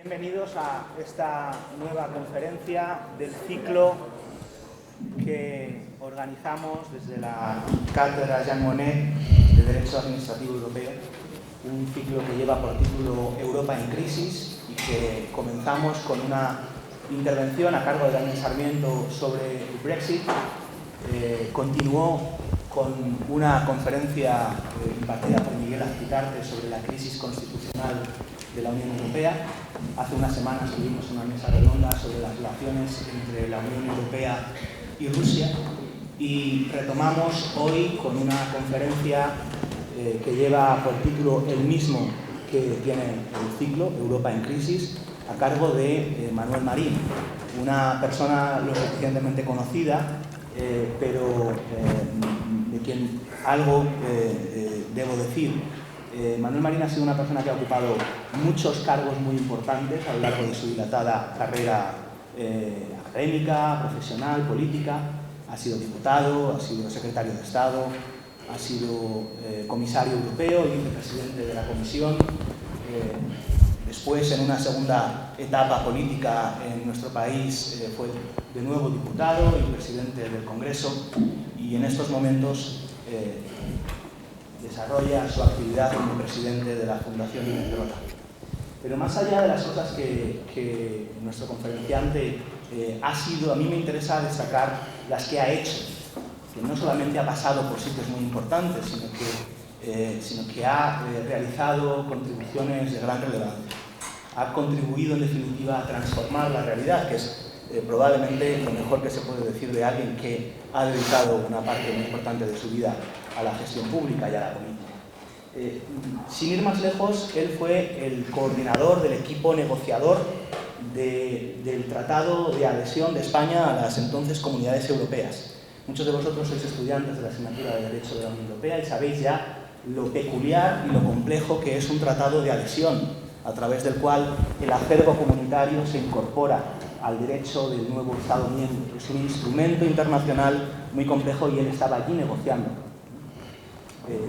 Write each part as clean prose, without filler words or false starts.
Bienvenidos a esta nueva conferencia del ciclo que organizamos desde la Cátedra Jean Monnet de Derecho Administrativo Europeo, un ciclo que lleva por título Europa en crisis y que comenzamos con una intervención a cargo de Daniel Sarmiento sobre el Brexit, continuó con una conferencia impartida por Miguel Azpitarte sobre la crisis constitucional de la Unión Europea. Hace unas semanas tuvimos una mesa redonda sobre las relaciones entre la Unión Europea y Rusia y retomamos hoy con una conferencia que lleva por título el mismo que tiene el ciclo, Europa en crisis, a cargo de Manuel Marín, una persona lo suficientemente conocida, pero de quien algo debo decir. Manuel Marín ha sido una persona que ha ocupado muchos cargos muy importantes a lo largo de su dilatada carrera académica, profesional, política. Ha sido diputado, ha sido secretario de Estado, ha sido comisario europeo y vicepresidente de la Comisión. Después, en una segunda etapa política en nuestro país, fue de nuevo diputado y presidente del Congreso, y en estos momentos desarrolla su actividad como presidente de la Fundación Iberdrola. Pero más allá de las cosas que nuestro conferenciante ha sido, a mí me interesa destacar las que ha hecho, que no solamente ha pasado por sitios muy importantes, sino que ha realizado contribuciones de gran relevancia. Ha contribuido, en definitiva, a transformar la realidad, que es probablemente lo mejor que se puede decir de alguien que ha dedicado una parte muy importante de su vida a la gestión pública y a la política. Sin ir más lejos, él fue el coordinador del equipo negociador del Tratado de Adhesión de España a las entonces Comunidades Europeas. Muchos de vosotros sois estudiantes de la asignatura de Derecho de la Unión Europea y sabéis ya lo peculiar y lo complejo que es un tratado de adhesión, a través del cual el acervo comunitario se incorpora al derecho del nuevo Estado miembro. Es un instrumento internacional muy complejo y él estaba allí negociando.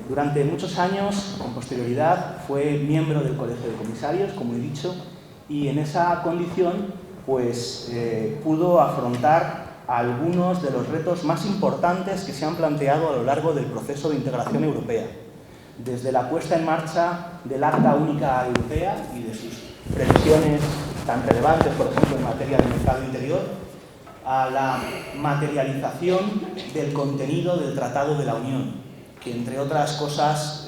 Durante muchos años, con posterioridad, fue miembro del Colegio de Comisarios, como he dicho, y en esa condición pues, pudo afrontar algunos de los retos más importantes que se han planteado a lo largo del proceso de integración europea, desde la puesta en marcha del Acta Única Europea y de sus previsiones tan relevantes, por ejemplo, en materia de mercado interior, a la materialización del contenido del Tratado de la Unión, que entre otras cosas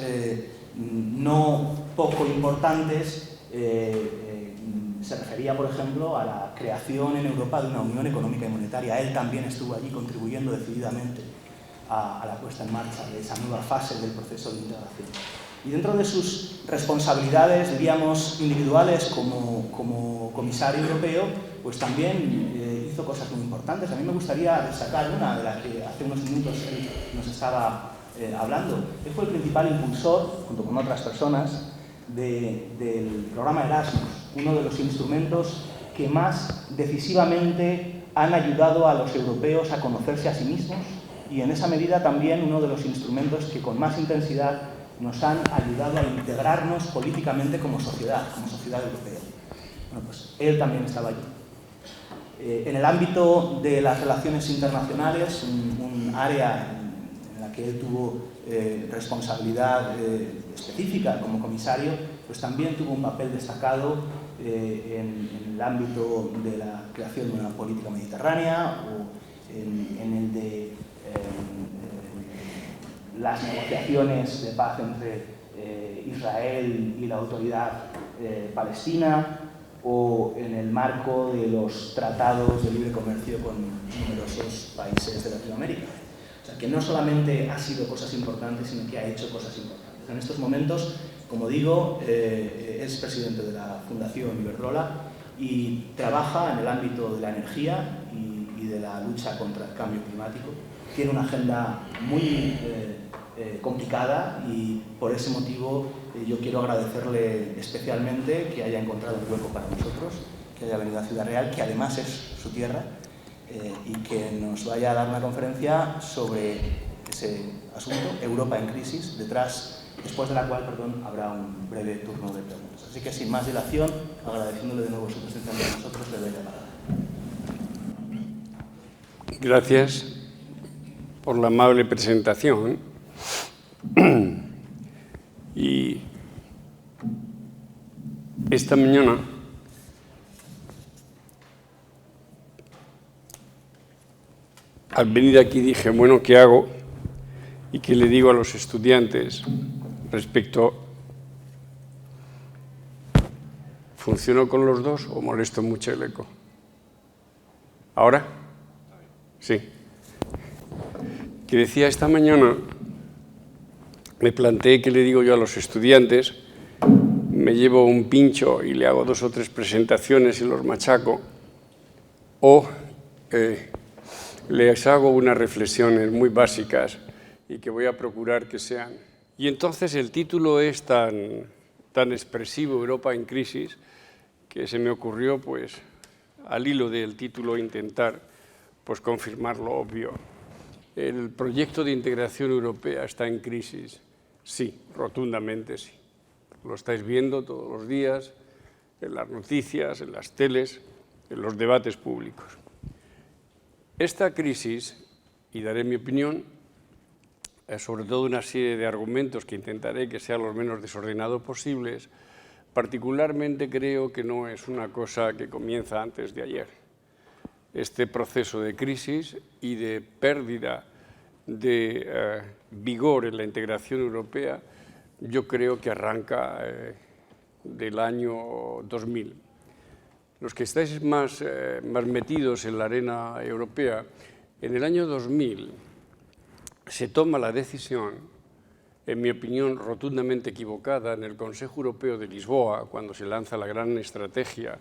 no poco importantes se refería, por ejemplo, a la creación en Europa de una unión económica y monetaria. Él también estuvo allí contribuyendo decididamente a la puesta en marcha de esa nueva fase del proceso de integración. Y dentro de sus responsabilidades, diríamos, individuales como comisario europeo, pues también hizo cosas muy importantes. A mí me gustaría destacar una de las que hace unos minutos él nos estaba hablando. Él fue el principal impulsor, junto con otras personas, del programa Erasmus, uno de los instrumentos que más decisivamente han ayudado a los europeos a conocerse a sí mismos, y en esa medida también uno de los instrumentos que con más intensidad nos han ayudado a integrarnos políticamente como sociedad europea. Bueno, pues él también estaba allí. En el ámbito de las relaciones internacionales, un área en la que él tuvo responsabilidad específica como comisario, pues también tuvo un papel destacado en el ámbito de la creación de una política mediterránea o en el de las negociaciones de paz entre Israel y la autoridad palestina, o en el marco de los tratados de libre comercio con numerosos países de Latinoamérica. O sea, que no solamente ha sido cosas importantes, sino que ha hecho cosas importantes. En estos momentos, como digo, es presidente de la Fundación Iberdrola y trabaja en el ámbito de la energía y de la lucha contra el cambio climático. Tiene una agenda muy complicada y por ese motivo yo quiero agradecerle especialmente que haya encontrado un hueco para nosotros, que haya venido a Ciudad Real, que además es su tierra, y que nos vaya a dar una conferencia sobre ese asunto, Europa en crisis, detrás después de la cual habrá un breve turno de preguntas. Así que sin más dilación, agradeciéndole de nuevo su presencia entre nosotros, le doy la palabra. Gracias por la amable presentación. Y esta mañana al venir aquí dije, bueno, ¿qué hago? ¿Y qué le digo a los estudiantes respecto? ¿Funciono con los dos o molesto mucho el eco? ¿Ahora? Sí. Que decía esta mañana, me planteé qué le digo yo a los estudiantes, me llevo un pincho y le hago 2 o 3 presentaciones y los machaco, o les hago unas reflexiones muy básicas y que voy a procurar que sean. Y entonces el título es tan expresivo, Europa en crisis, que se me ocurrió, pues, al hilo del título, intentar pues, confirmar lo obvio. ¿El proyecto de integración europea está en crisis? Sí, rotundamente sí. Lo estáis viendo todos los días, en las noticias, en las teles, en los debates públicos. Esta crisis, y daré mi opinión, sobre todo una serie de argumentos que intentaré que sean los menos desordenados posibles, particularmente creo que no es una cosa que comienza antes de ayer. Este proceso de crisis y de pérdida de vigor en la integración europea, yo creo que arranca del año 2000. Los que estáis más metidos en la arena europea, en el año 2000 se toma la decisión, en mi opinión rotundamente equivocada, en el Consejo Europeo de Lisboa, cuando se lanza la gran estrategia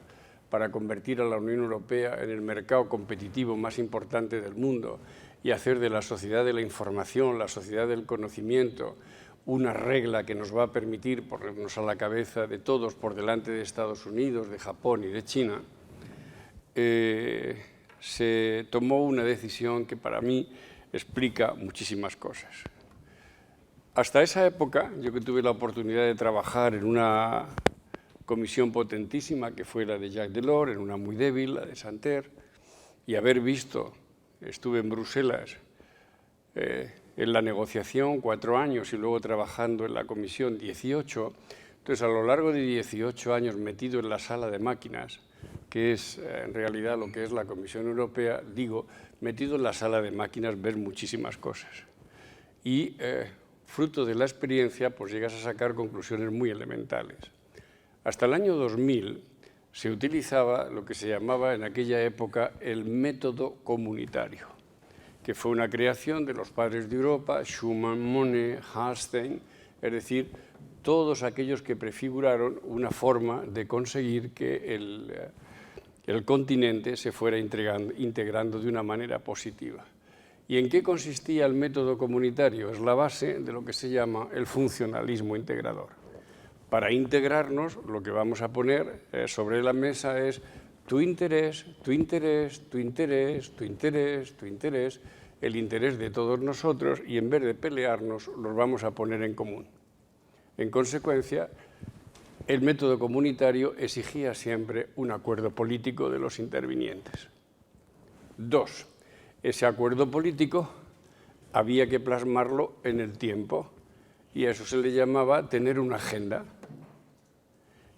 para convertir a la Unión Europea en el mercado competitivo más importante del mundo y hacer de la sociedad de la información, la sociedad del conocimiento, una regla que nos va a permitir ponernos a la cabeza de todos por delante de Estados Unidos, de Japón y de China, se tomó una decisión que para mí explica muchísimas cosas. Hasta esa época, yo que tuve la oportunidad de trabajar en una comisión potentísima, que fue la de Jacques Delors, en una muy débil, la de Santer, y haber visto, estuve en Bruselas, en la negociación 4 años y luego trabajando en la comisión 18, entonces a lo largo de 18 años metido en la sala de máquinas, que es en realidad lo que es la Comisión Europea, digo, metido en la sala de máquinas ver muchísimas cosas. Y fruto de la experiencia, pues llegas a sacar conclusiones muy elementales. Hasta el año 2000 se utilizaba lo que se llamaba en aquella época el método comunitario, que fue una creación de los padres de Europa, Schuman, Monnet, Hallstein, es decir, todos aquellos que prefiguraron una forma de conseguir que el continente se fuera integrando de una manera positiva. ¿Y en qué consistía el método comunitario? Es la base de lo que se llama el funcionalismo integrador. Para integrarnos, lo que vamos a poner sobre la mesa es tu interés, tu interés, tu interés, tu interés, tu interés, el interés de todos nosotros, y en vez de pelearnos, los vamos a poner en común. En consecuencia, el método comunitario exigía siempre un acuerdo político de los intervinientes. 2. Ese acuerdo político había que plasmarlo en el tiempo, y a eso se le llamaba tener una agenda.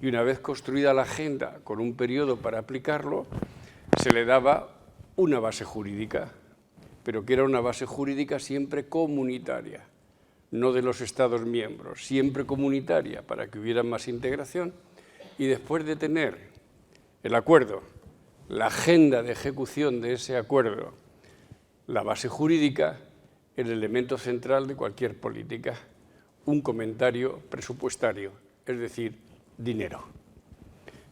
Y una vez construida la agenda con un periodo para aplicarlo, se le daba una base jurídica, pero que era una base jurídica siempre comunitaria, no de los Estados miembros, siempre comunitaria, para que hubiera más integración. Y después de tener el acuerdo, la agenda de ejecución de ese acuerdo, la base jurídica, el elemento central de cualquier política, un comentario presupuestario, es decir, dinero.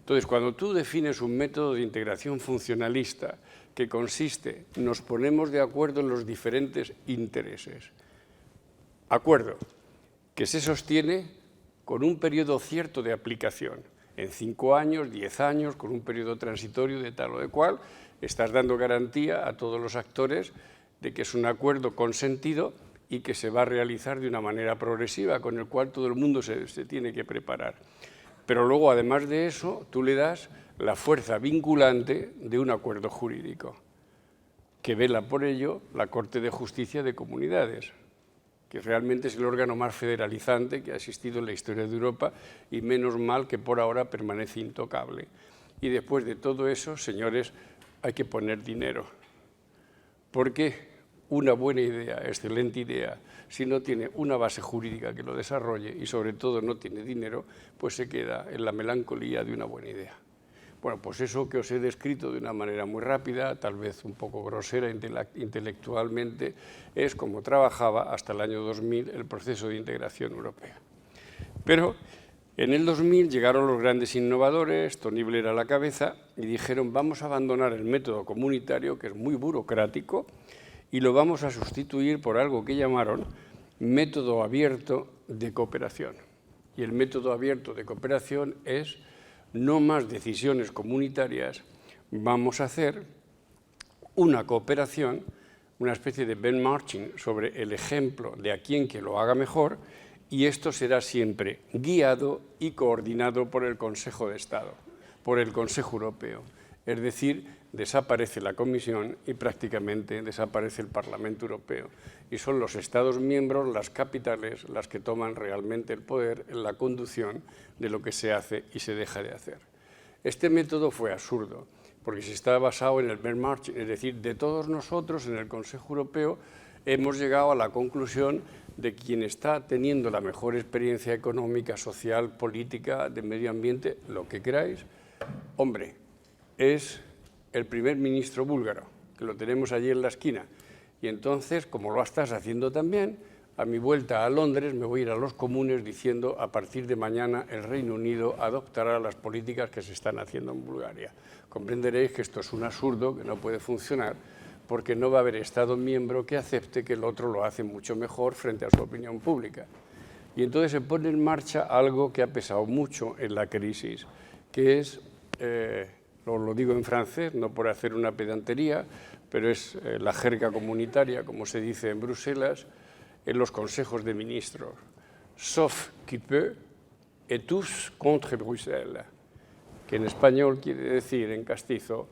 Entonces, cuando tú defines un método de integración funcionalista que consiste, nos ponemos de acuerdo en los diferentes intereses. Acuerdo que se sostiene con un periodo cierto de aplicación, en 5 años, 10 años, con un periodo transitorio de tal o de cual, estás dando garantía a todos los actores de que es un acuerdo consentido y que se va a realizar de una manera progresiva, con el cual todo el mundo se tiene que preparar. Pero luego, además de eso, tú le das la fuerza vinculante de un acuerdo jurídico, que vela por ello la Corte de Justicia de Comunidades, que realmente es el órgano más federalizante que ha existido en la historia de Europa y menos mal que por ahora permanece intocable. Y después de todo eso, señores, hay que poner dinero, porque una buena idea, excelente idea, si no tiene una base jurídica que lo desarrolle y sobre todo no tiene dinero, pues se queda en la melancolía de una buena idea. Bueno, pues eso que os he descrito de una manera muy rápida, tal vez un poco grosera intelectualmente, es como trabajaba hasta el año 2000 el proceso de integración europea. Pero en el 2000 llegaron los grandes innovadores, Tony Blair a la cabeza, y dijeron vamos a abandonar el método comunitario, que es muy burocrático, y lo vamos a sustituir por algo que llamaron método abierto de cooperación. Y el método abierto de cooperación es no más decisiones comunitarias, vamos a hacer una cooperación, una especie de benchmarking sobre el ejemplo de a quien que lo haga mejor, y esto será siempre guiado y coordinado por el Consejo de Estado, por el Consejo Europeo. Es decir, desaparece la Comisión y prácticamente desaparece el Parlamento Europeo. Y son los Estados miembros, las capitales, las que toman realmente el poder en la conducción de lo que se hace y se deja de hacer. Este método fue absurdo, porque se está basado en el benchmarking, es decir, de todos nosotros en el Consejo Europeo hemos llegado a la conclusión de quien está teniendo la mejor experiencia económica, social, política, de medio ambiente, lo que queráis, hombre, es el primer ministro búlgaro, que lo tenemos allí en la esquina. Y entonces, como lo estás haciendo también, a mi vuelta a Londres me voy a ir a los comunes diciendo a partir de mañana el Reino Unido adoptará las políticas que se están haciendo en Bulgaria. Comprenderéis que esto es un absurdo, que no puede funcionar, porque no va a haber Estado miembro que acepte que el otro lo hace mucho mejor frente a su opinión pública. Y entonces se pone en marcha algo que ha pesado mucho en la crisis, que es, lo digo en francés, no por hacer una pedantería, pero es la jerga comunitaria, como se dice en Bruselas, en los consejos de ministros. Sauf qui peut et tous contre Bruxelles, que en español quiere decir, en castizo,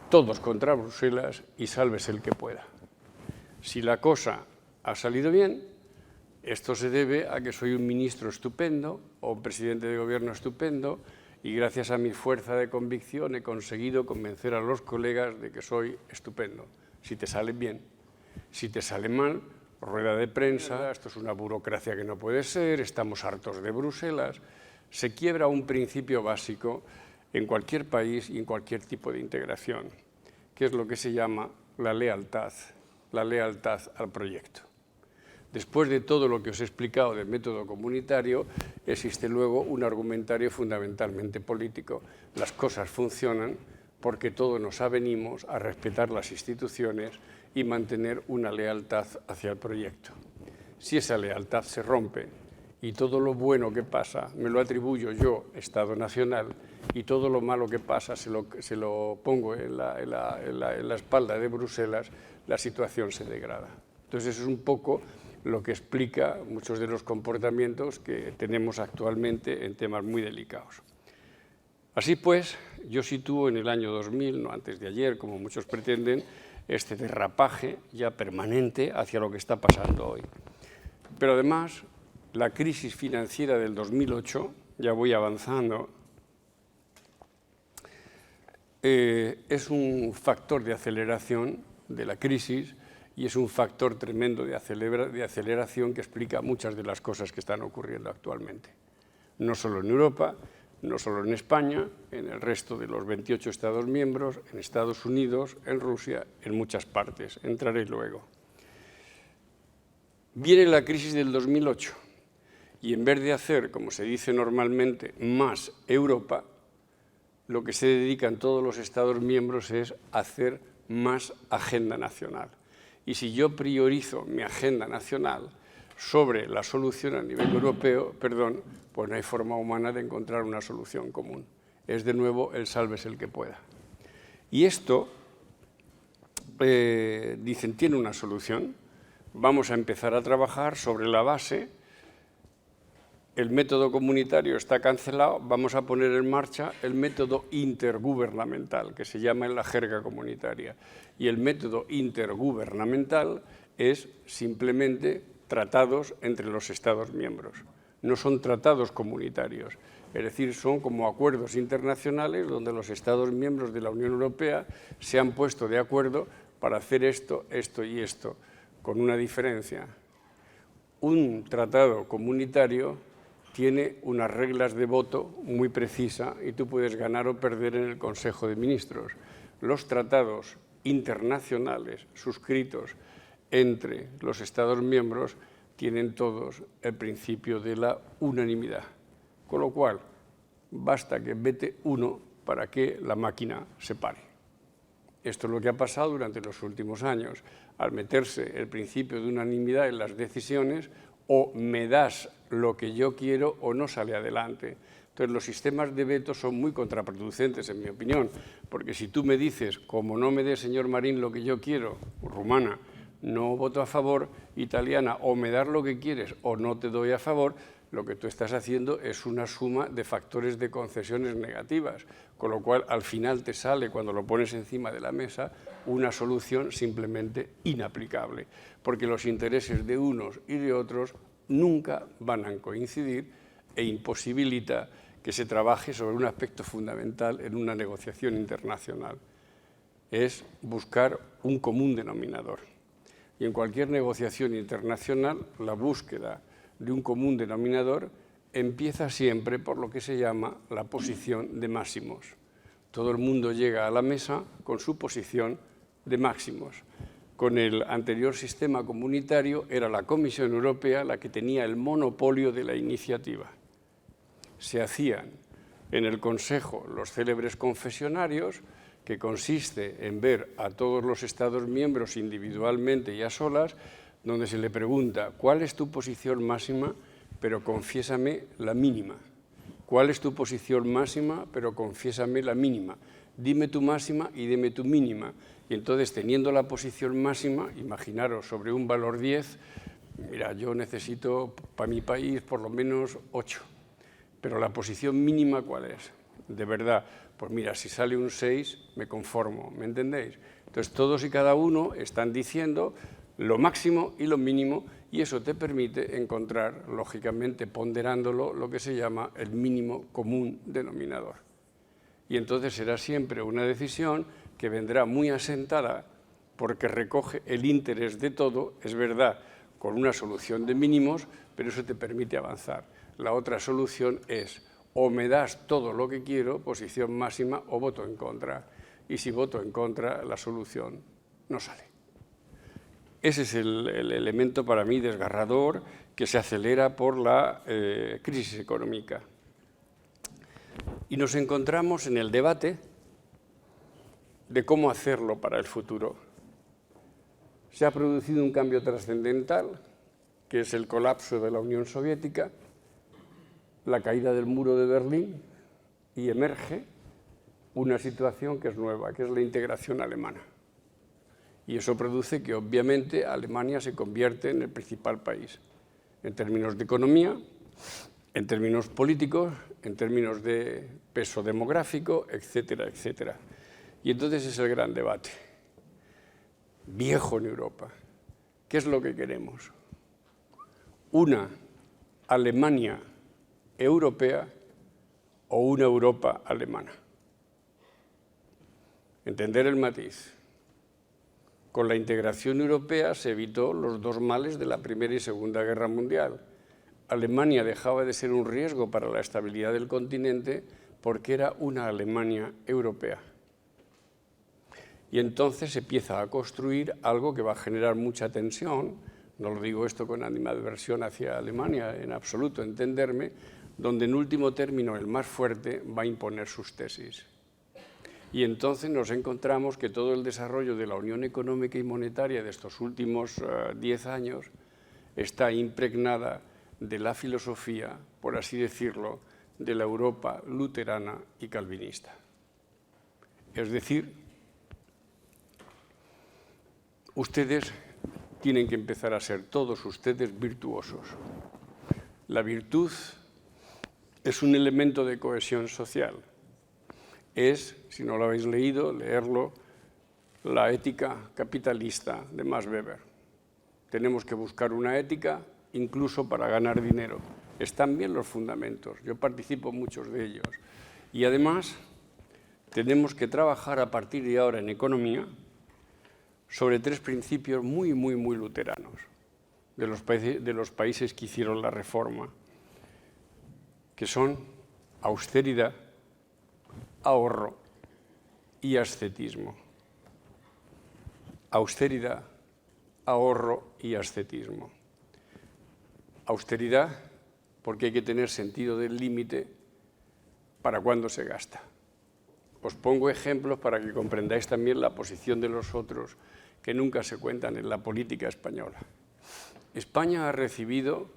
todos contra Bruselas y sálvese el que pueda. Si la cosa ha salido bien, esto se debe a que soy un ministro estupendo o un presidente de gobierno estupendo y gracias a mi fuerza de convicción he conseguido convencer a los colegas de que soy estupendo. Si te sale bien, si te sale mal, rueda de prensa, esto es una burocracia que no puede ser, estamos hartos de Bruselas. Se quiebra un principio básico en cualquier país y en cualquier tipo de integración, que es lo que se llama la lealtad al proyecto. Después de todo lo que os he explicado del método comunitario, existe luego un argumentario fundamentalmente político. Las cosas funcionan porque todos nos avenimos a respetar las instituciones y mantener una lealtad hacia el proyecto. Si esa lealtad se rompe y todo lo bueno que pasa me lo atribuyo yo, Estado nacional, y todo lo malo que pasa se lo pongo en la espalda de Bruselas, la situación se degrada. Entonces eso es un poco lo que explica muchos de los comportamientos que tenemos actualmente en temas muy delicados. Así pues, yo sitúo en el año 2000, no antes de ayer, como muchos pretenden, este derrapaje ya permanente hacia lo que está pasando hoy. Pero además, la crisis financiera del 2008, ya voy avanzando, es un factor de aceleración de la crisis y es un factor tremendo de aceleración que explica muchas de las cosas que están ocurriendo actualmente. No solo en Europa, no solo en España, en el resto de los 28 Estados miembros, en Estados Unidos, en Rusia, en muchas partes. Entraré luego. Viene la crisis del 2008 y en vez de hacer, como se dice normalmente, más Europa, lo que se dedican todos los Estados miembros es hacer más agenda nacional. Y si yo priorizo mi agenda nacional sobre la solución a nivel europeo, pues no hay forma humana de encontrar una solución común. Es de nuevo el sálvese el que pueda. Y esto, dicen, tiene una solución. vamos a empezar a trabajar sobre la base. El método comunitario está cancelado, vamos a poner en marcha el método intergubernamental, que se llama en la jerga comunitaria. Y el método intergubernamental es simplemente tratados entre los Estados miembros. No son tratados comunitarios, es decir, son como acuerdos internacionales donde los Estados miembros de la Unión Europea se han puesto de acuerdo para hacer esto, esto y esto, con una diferencia. Un tratado comunitario tiene unas reglas de voto muy precisas y tú puedes ganar o perder en el Consejo de Ministros. Los tratados internacionales suscritos entre los Estados miembros tienen todos el principio de la unanimidad, con lo cual basta que vete uno para que la máquina se pare. Esto es lo que ha pasado durante los últimos años. Al meterse el principio de unanimidad en las decisiones, o me das lo que yo quiero o no sale adelante. Entonces, los sistemas de veto son muy contraproducentes, en mi opinión, porque si tú me dices, como no me dé, señor Marín, lo que yo quiero, rumana, no voto a favor, italiana, o me das lo que quieres o no te doy a favor, lo que tú estás haciendo es una suma de factores de concesiones negativas, con lo cual al final te sale, cuando lo pones encima de la mesa, una solución simplemente inaplicable, porque los intereses de unos y de otros nunca van a coincidir e imposibilita que se trabaje sobre un aspecto fundamental en una negociación internacional. Es buscar un común denominador. Y en cualquier negociación internacional, la búsqueda de un común denominador empieza siempre por lo que se llama la posición de máximos. Todo el mundo llega a la mesa con su posición de máximos. Con el anterior sistema comunitario era la Comisión Europea la que tenía el monopolio de la iniciativa. Se hacían en el Consejo los célebres confesionarios, que consiste en ver a todos los Estados miembros individualmente y a solas, donde se le pregunta ¿cuál es tu posición máxima? Pero confiésame la mínima. ¿Cuál es tu posición máxima? Pero confiésame la mínima. Dime tu máxima y dime tu mínima. Y entonces, teniendo la posición máxima, imaginaros sobre un valor 10, mira, yo necesito para mi país por lo menos 8. Pero la posición mínima, ¿cuál es? De verdad, pues mira, si sale un 6, me conformo, ¿me entendéis? Entonces, todos y cada uno están diciendo lo máximo y lo mínimo, y eso te permite encontrar, lógicamente, ponderándolo, lo que se llama el mínimo común denominador. Y entonces será siempre una decisión que vendrá muy asentada porque recoge el interés de todo, es verdad, con una solución de mínimos, pero eso te permite avanzar. La otra solución es o me das todo lo que quiero, posición máxima, o voto en contra. Y si voto en contra, la solución no sale. Ese es el elemento para mí desgarrador que se acelera por la crisis económica. Y nos encontramos en el debate de cómo hacerlo para el futuro. Se ha producido un cambio trascendental, que es el colapso de la Unión Soviética, la caída del muro de Berlín, y emerge una situación que es nueva, que es la integración alemana. Y eso produce que, obviamente, Alemania se convierte en el principal país, en términos de economía, en términos políticos, en términos de peso demográfico, etcétera, etcétera. Y entonces es el gran debate, viejo en Europa. ¿Qué es lo que queremos? ¿Una Alemania europea o una Europa alemana? Entender el matiz. Con la integración europea se evitó los dos males de la Primera y Segunda Guerra Mundial. Alemania dejaba de ser un riesgo para la estabilidad del continente porque era una Alemania europea. Y entonces se empieza a construir algo que va a generar mucha tensión, no lo digo esto con animadversión hacia Alemania, en absoluto, entenderme, donde en último término el más fuerte va a imponer sus tesis. Y entonces nos encontramos que todo el desarrollo de la Unión Económica y Monetaria de estos últimos 10 años está impregnada de la filosofía, por así decirlo, de la Europa luterana y calvinista. Es decir, ustedes tienen que empezar a ser todos ustedes virtuosos. La virtud es un elemento de cohesión social. Es, si no lo habéis leído, leerlo, La ética capitalista de Max Weber. Tenemos que buscar una ética incluso para ganar dinero. Están bien los fundamentos, yo participo en muchos de ellos. Y además tenemos que trabajar a partir de ahora en economía sobre 3 principios muy luteranos de los países que hicieron la reforma, que son austeridad, ahorro y ascetismo. Austeridad, ahorro y ascetismo. Austeridad, porque hay que tener sentido del límite para cuándo se gasta. Os pongo ejemplos para que comprendáis también la posición de los otros que nunca se cuentan en la política española. España ha recibido,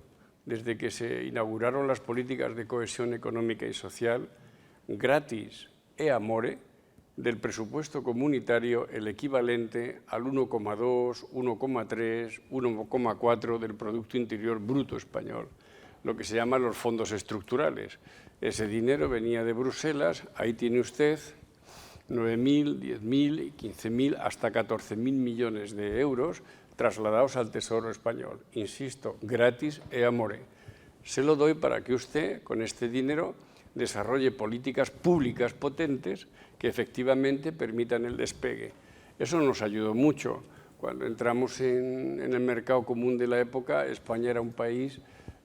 desde que se inauguraron las políticas de cohesión económica y social, gratis e amore, del presupuesto comunitario el equivalente al 1,2, 1,3, 1,4 del Producto Interior Bruto español, lo que se llaman los fondos estructurales. Ese dinero venía de Bruselas, ahí tiene usted 9.000, 10.000, 15.000, hasta 14.000 millones de euros trasladados al Tesoro español. Insisto, gratis e amore. Se lo doy para que usted, con este dinero, desarrolle políticas públicas potentes que efectivamente permitan el despegue. Eso nos ayudó mucho. Cuando entramos en el mercado común de la época, España era un país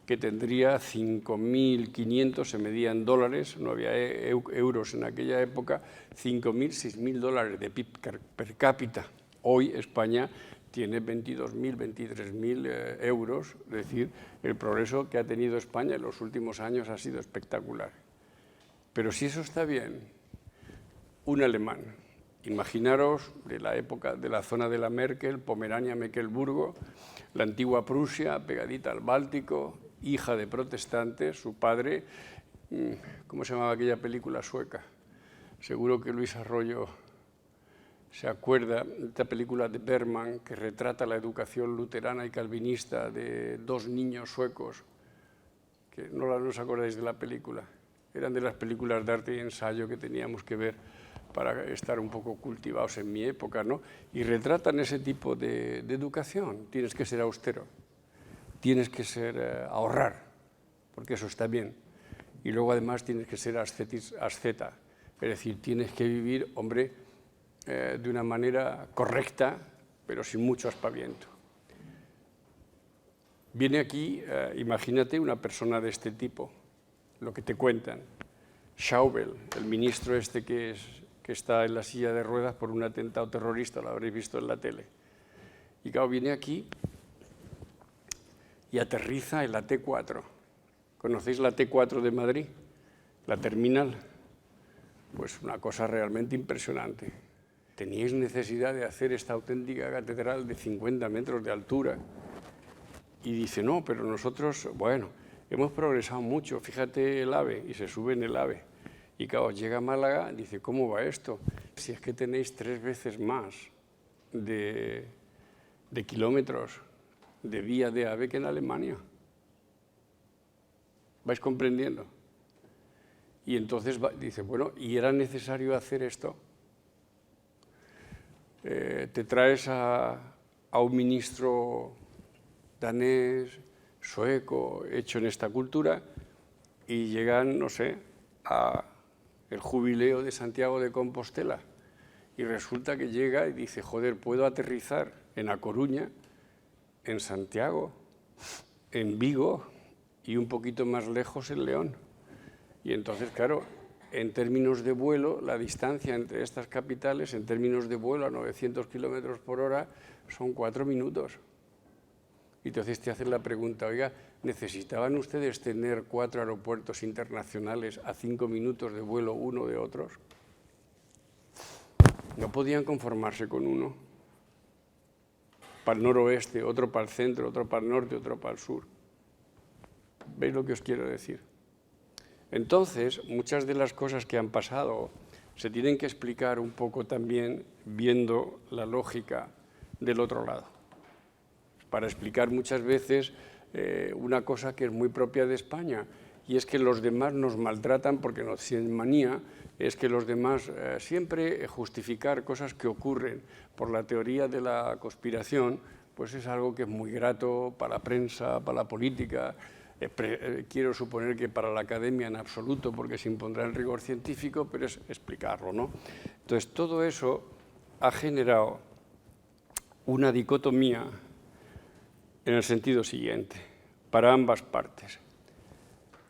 que tendría 5.500, se medía en dólares, no había euros en aquella época, 5.000, 6.000 dólares de PIB per cápita. Hoy España tiene 22.000, 23.000 euros, es decir, el progreso que ha tenido España en los últimos años ha sido espectacular. Pero si eso está bien, un alemán, imaginaros de la época de la zona de la Merkel, Pomerania, Mecklemburgo, la antigua Prusia, pegadita al Báltico, hija de protestantes, su padre, ¿cómo se llamaba aquella película sueca? Seguro que Luis Arroyo se acuerda de esta película de Bergman que retrata la educación luterana y calvinista de 2 niños suecos, que no os acordáis de la película. Eran de las películas de arte y ensayo que teníamos que ver para estar un poco cultivados en mi época, ¿no? Y retratan ese tipo de educación. Tienes que ser austero, tienes que ser ahorrar, porque eso está bien. Y luego además tienes que ser asceta, es decir, tienes que vivir, hombre, de una manera correcta, pero sin mucho aspaviento. Viene aquí, imagínate una persona de este tipo, lo que te cuentan. Schäuble, el ministro este que está en la silla de ruedas por un atentado terrorista, lo habréis visto en la tele. Y claro, viene aquí y aterriza en la T4. ¿Conocéis la T4 de Madrid? La terminal. Pues una cosa realmente impresionante. Teníais necesidad de hacer esta auténtica catedral de 50 metros de altura. Y dice, no, pero nosotros, bueno, hemos progresado mucho, fíjate el AVE, y se sube en el AVE. Y claro, llega a Málaga, dice, ¿cómo va esto? Si es que tenéis 3 veces más de kilómetros de vía de AVE que en Alemania. ¿Vais comprendiendo? Y entonces dice, bueno, ¿y era necesario hacer esto? Te traes a un ministro danés, sueco, hecho en esta cultura, y llegan, no sé, a el jubileo de Santiago de Compostela. Y resulta que llega y dice, joder, puedo aterrizar en A Coruña, en Santiago, en Vigo y un poquito más lejos en León. Y entonces, claro, en términos de vuelo, la distancia entre estas capitales, en términos de vuelo a 900 kilómetros por hora, son 4 minutos. Y entonces te hacen la pregunta, oiga, ¿necesitaban ustedes tener 4 aeropuertos internacionales a 5 minutos de vuelo uno de otros? ¿No podían conformarse con uno? Para el noroeste, otro para el centro, otro para el norte, otro para el sur. ¿Veis lo que os quiero decir? Entonces, muchas de las cosas que han pasado se tienen que explicar un poco también viendo la lógica del otro lado. para explicar muchas veces una cosa que es muy propia de España, y es que los demás nos maltratan porque nos tienen manía, es que los demás siempre justificar cosas que ocurren por la teoría de la conspiración, pues es algo que es muy grato para la prensa, para la política. Quiero suponer que para la academia en absoluto, porque se impondrá el rigor científico, pero es explicarlo, ¿no? Entonces, todo eso ha generado una dicotomía en el sentido siguiente, para ambas partes.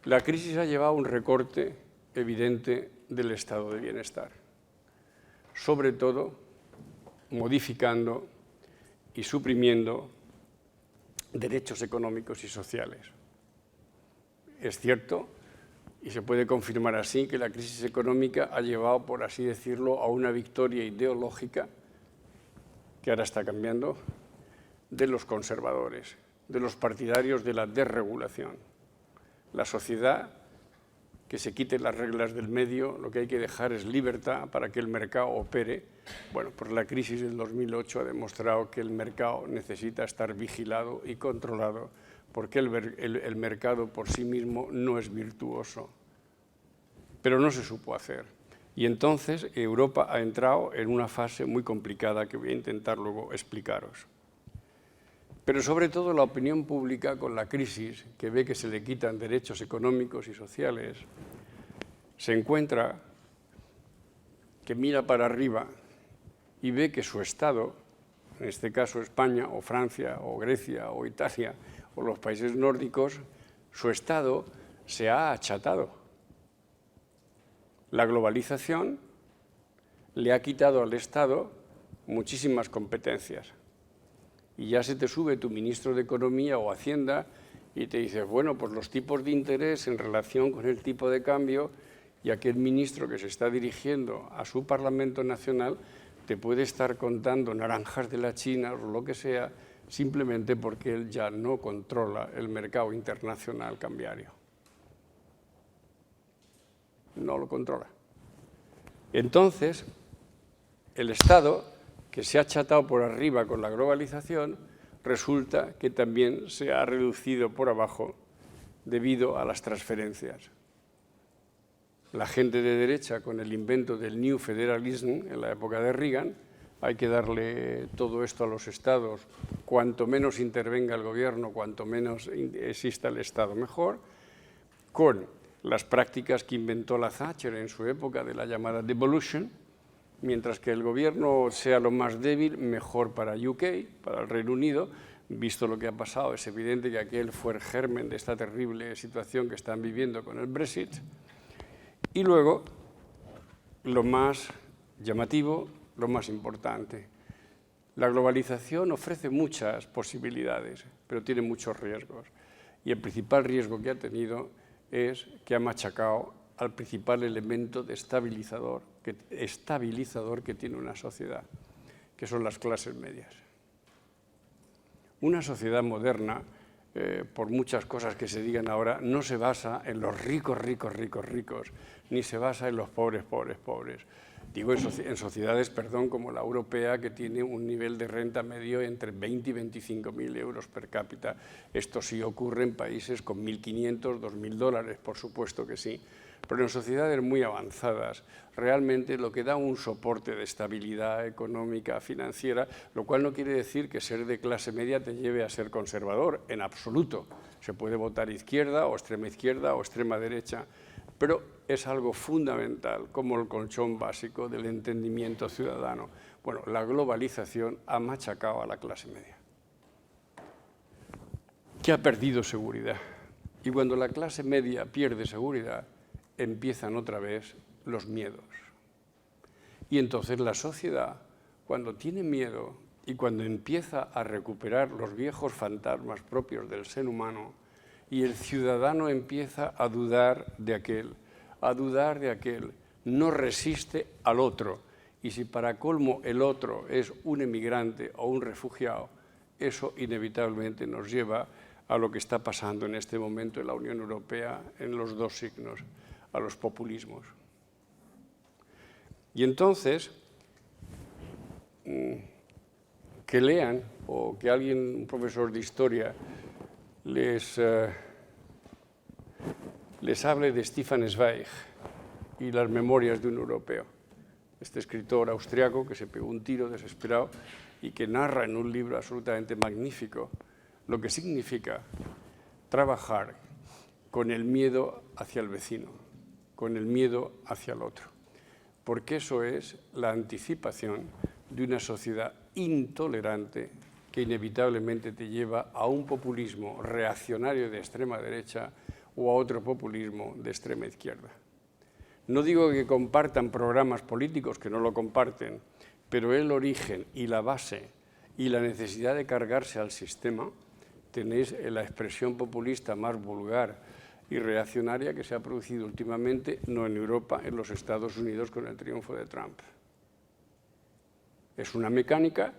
La crisis ha llevado a un recorte evidente del estado de bienestar, sobre todo modificando y suprimiendo derechos económicos y sociales. Es cierto, y se puede confirmar así, que la crisis económica ha llevado, por así decirlo, a una victoria ideológica, que ahora está cambiando, de los conservadores, de los partidarios de la desregulación. La sociedad, que se quite las reglas del medio, lo que hay que dejar es libertad para que el mercado opere. Bueno, pues la crisis del 2008 ha demostrado que el mercado necesita estar vigilado y controlado, porque el mercado por sí mismo no es virtuoso. Pero no se supo hacer. Y entonces Europa ha entrado en una fase muy complicada que voy a intentar luego explicaros. Pero sobre todo la opinión pública, con la crisis, que ve que se le quitan derechos económicos y sociales, se encuentra que mira para arriba y ve que su Estado, en este caso España o Francia o Grecia o Italia o los países nórdicos, su Estado se ha achatado. La globalización le ha quitado al Estado muchísimas competencias. Y ya se te sube tu ministro de Economía o Hacienda y te dices, bueno, pues los tipos de interés en relación con el tipo de cambio, y aquel ministro que se está dirigiendo a su Parlamento Nacional te puede estar contando naranjas de la China o lo que sea, simplemente porque él ya no controla el mercado internacional cambiario. No lo controla. Entonces, el Estado, que se ha achatado por arriba con la globalización, resulta que también se ha reducido por abajo debido a las transferencias. La gente de derecha, con el invento del New Federalism en la época de Reagan, hay que darle todo esto a los estados, cuanto menos intervenga el gobierno, cuanto menos exista el Estado, mejor, con las prácticas que inventó la Thatcher en su época de la llamada devolution. Mientras que el gobierno sea lo más débil, mejor para UK, para el Reino Unido. Visto lo que ha pasado, es evidente que aquel fue el germen de esta terrible situación que están viviendo con el Brexit. Y luego, lo más llamativo, lo más importante. La globalización ofrece muchas posibilidades, pero tiene muchos riesgos. Y el principal riesgo que ha tenido es que ha machacado al principal elemento de estabilizador que tiene una sociedad, que son las clases medias. Una sociedad moderna, por muchas cosas que se digan ahora, no se basa en los ricos, ni se basa en los pobres. Digo en sociedades, como la europea, que tiene un nivel de renta medio entre 20 y 25.000 euros per cápita. Esto sí ocurre en países con 1.500, 2.000 dólares, por supuesto que sí. Pero en sociedades muy avanzadas, realmente lo que da un soporte de estabilidad económica, financiera, lo cual no quiere decir que ser de clase media te lleve a ser conservador, en absoluto. Se puede votar izquierda o extrema derecha, pero es algo fundamental, como el colchón básico del entendimiento ciudadano. Bueno, la globalización ha machacado a la clase media, que ha perdido seguridad. Y cuando la clase media pierde seguridad, empiezan otra vez los miedos. Y entonces la sociedad, cuando tiene miedo y cuando empieza a recuperar los viejos fantasmas propios del ser humano, y el ciudadano empieza a dudar de aquel, no resiste al otro. Y si para colmo el otro es un emigrante o un refugiado, eso inevitablemente nos lleva a lo que está pasando en este momento en la Unión Europea en los dos signos, a los populismos. Y entonces, que lean o que alguien, un profesor de historia, les hable de Stefan Zweig y las memorias de un europeo. Este escritor austriaco que se pegó un tiro desesperado y que narra en un libro absolutamente magnífico lo que significa trabajar con el miedo hacia el vecino, con el miedo hacia el otro, porque eso es la anticipación de una sociedad intolerante que inevitablemente te lleva a un populismo reaccionario de extrema derecha o a otro populismo de extrema izquierda. No digo que compartan programas políticos, que no lo comparten, pero el origen y la base y la necesidad de cargarse al sistema, tenéis la expresión populista más vulgar y reaccionaria que se ha producido últimamente, no en Europa, en los Estados Unidos con el triunfo de Trump. Es una mecánica,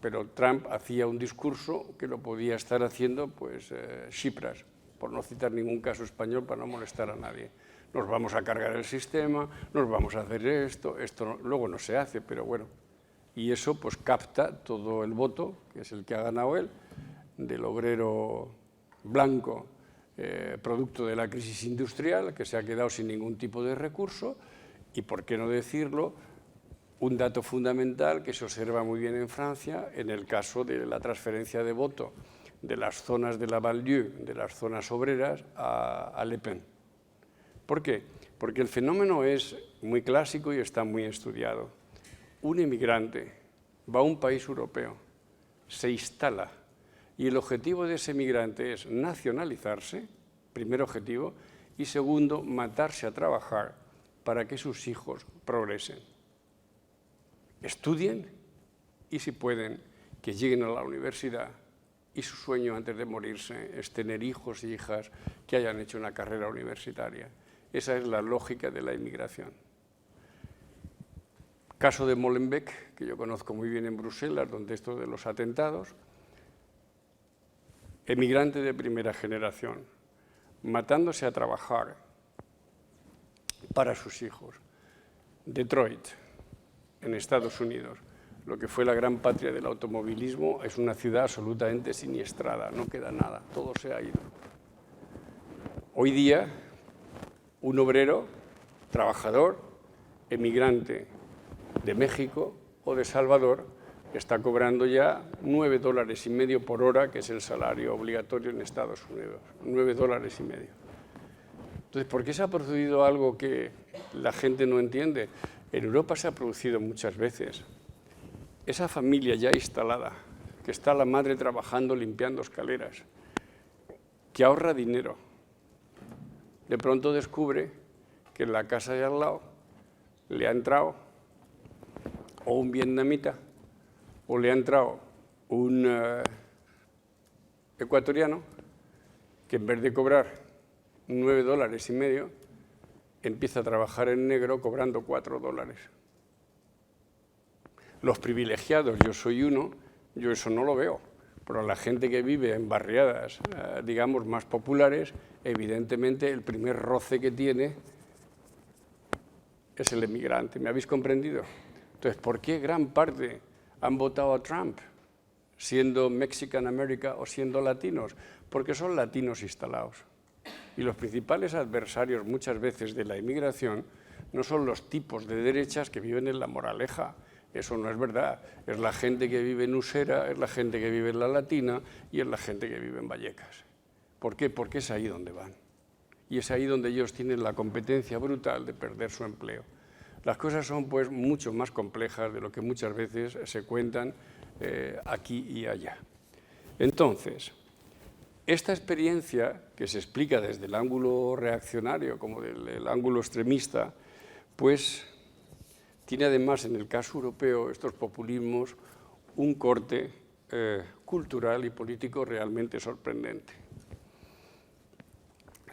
pero Trump hacía un discurso que lo podía estar haciendo pues Tsipras, por no citar ningún caso español para no molestar a nadie. Nos vamos a cargar el sistema, nos vamos a hacer esto luego no se hace, pero bueno. Y eso pues capta todo el voto, que es el que ha ganado él, del obrero blanco, producto de la crisis industrial, que se ha quedado sin ningún tipo de recurso, y por qué no decirlo, un dato fundamental que se observa muy bien en Francia, en el caso de la transferencia de voto de las zonas de la banlieue, de las zonas obreras, a Le Pen. ¿Por qué? Porque el fenómeno es muy clásico y está muy estudiado. Un emigrante va a un país europeo, se instala, y el objetivo de ese emigrante es nacionalizarse, primer objetivo, y segundo, matarse a trabajar para que sus hijos progresen. Estudien y, si pueden, que lleguen a la universidad, y su sueño antes de morirse es tener hijos e hijas que hayan hecho una carrera universitaria. Esa es la lógica de la inmigración. Caso de Molenbeek, que yo conozco muy bien en Bruselas, donde esto de los atentados, emigrante de primera generación, matándose a trabajar para sus hijos. Detroit, en Estados Unidos, lo que fue la gran patria del automovilismo, es una ciudad absolutamente siniestrada, no queda nada, todo se ha ido. Hoy día, un obrero, trabajador, emigrante de México o de Salvador, está cobrando ya $9,50 por hora, que es el salario obligatorio en Estados Unidos, $9,50. Entonces, ¿por qué se ha producido algo que la gente no entiende? En Europa se ha producido muchas veces. Esa familia ya instalada, que está la madre trabajando limpiando escaleras, que ahorra dinero, de pronto descubre que en la casa de al lado le ha entrado o un vietnamita o le ha entrado un ecuatoriano que en vez de cobrar $9,50 empieza a trabajar en negro cobrando $4. Los privilegiados, yo soy uno, yo eso no lo veo, pero la gente que vive en barriadas, digamos, más populares, evidentemente el primer roce que tiene es el emigrante. ¿Me habéis comprendido? Entonces, ¿por qué gran parte han votado a Trump, siendo Mexican America o siendo latinos? Porque son latinos instalados. Y los principales adversarios muchas veces de la inmigración no son los tipos de derechas que viven en La Moraleja. Eso no es verdad. Es la gente que vive en Usera, es la gente que vive en La Latina y es la gente que vive en Vallecas. ¿Por qué? Porque es ahí donde van. Y es ahí donde ellos tienen la competencia brutal de perder su empleo. Las cosas son pues mucho más complejas de lo que muchas veces se cuentan aquí y allá. Entonces, esta experiencia que se explica desde el ángulo reaccionario como del ángulo extremista, pues tiene además en el caso europeo estos populismos un corte cultural y político realmente sorprendente.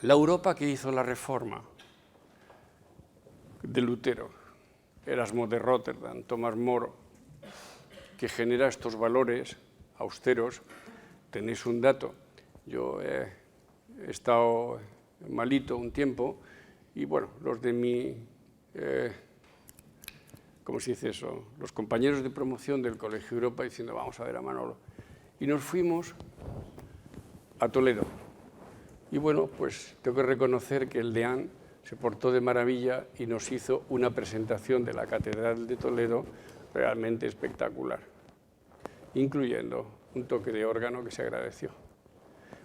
La Europa que hizo la reforma de Lutero, Erasmo de Rotterdam, Tomás Moro, que genera estos valores austeros, tenéis un dato. Yo he estado malito un tiempo y, bueno, los de mi, ¿cómo se dice eso? Los compañeros de promoción del Colegio Europa diciendo, vamos a ver a Manolo, y nos fuimos a Toledo. Y bueno, pues tengo que reconocer que el deán se portó de maravilla y nos hizo una presentación de la Catedral de Toledo realmente espectacular, incluyendo un toque de órgano que se agradeció.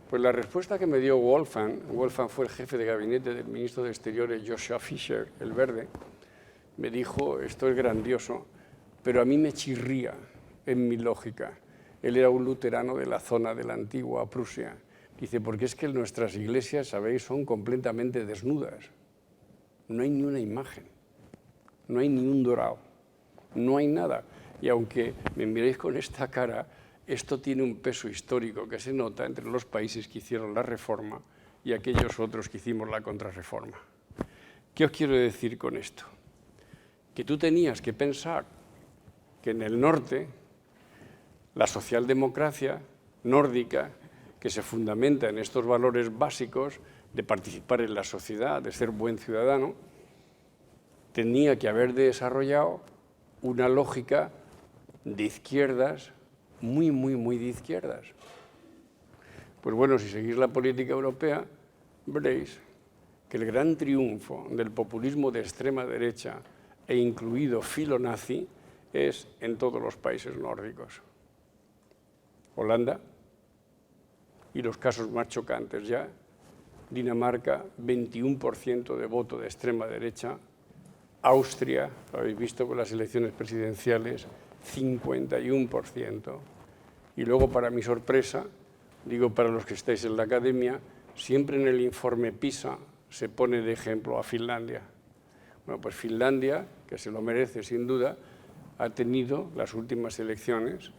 Pues la respuesta que me dio Wolfgang fue el jefe de gabinete del ministro de Exteriores, Joshua Fischer, el verde, me dijo: esto es grandioso, pero a mí me chirría en mi lógica. Él era un luterano de la zona de la antigua Prusia. Dice, porque es que nuestras iglesias, sabéis, son completamente desnudas. No hay ni una imagen, no hay ni un dorado, no hay nada. Y aunque me miréis con esta cara, esto tiene un peso histórico que se nota entre los países que hicieron la reforma y aquellos otros que hicimos la contrarreforma. ¿Qué os quiero decir con esto? Que tú tenías que pensar que en el norte la socialdemocracia nórdica, que se fundamenta en estos valores básicos de participar en la sociedad, de ser buen ciudadano, tenía que haber desarrollado una lógica de izquierdas, muy de izquierdas. Pues bueno, si seguís la política europea, veréis que el gran triunfo del populismo de extrema derecha e incluido filonazi es en todos los países nórdicos. Holanda, y los casos más chocantes ya, Dinamarca, 21% de voto de extrema derecha, Austria, lo habéis visto con las elecciones presidenciales, 51%. Y luego, para mi sorpresa, digo para los que estáis en la academia, siempre en el informe PISA se pone de ejemplo a Finlandia. Bueno, pues Finlandia, que se lo merece sin duda, ha tenido las últimas elecciones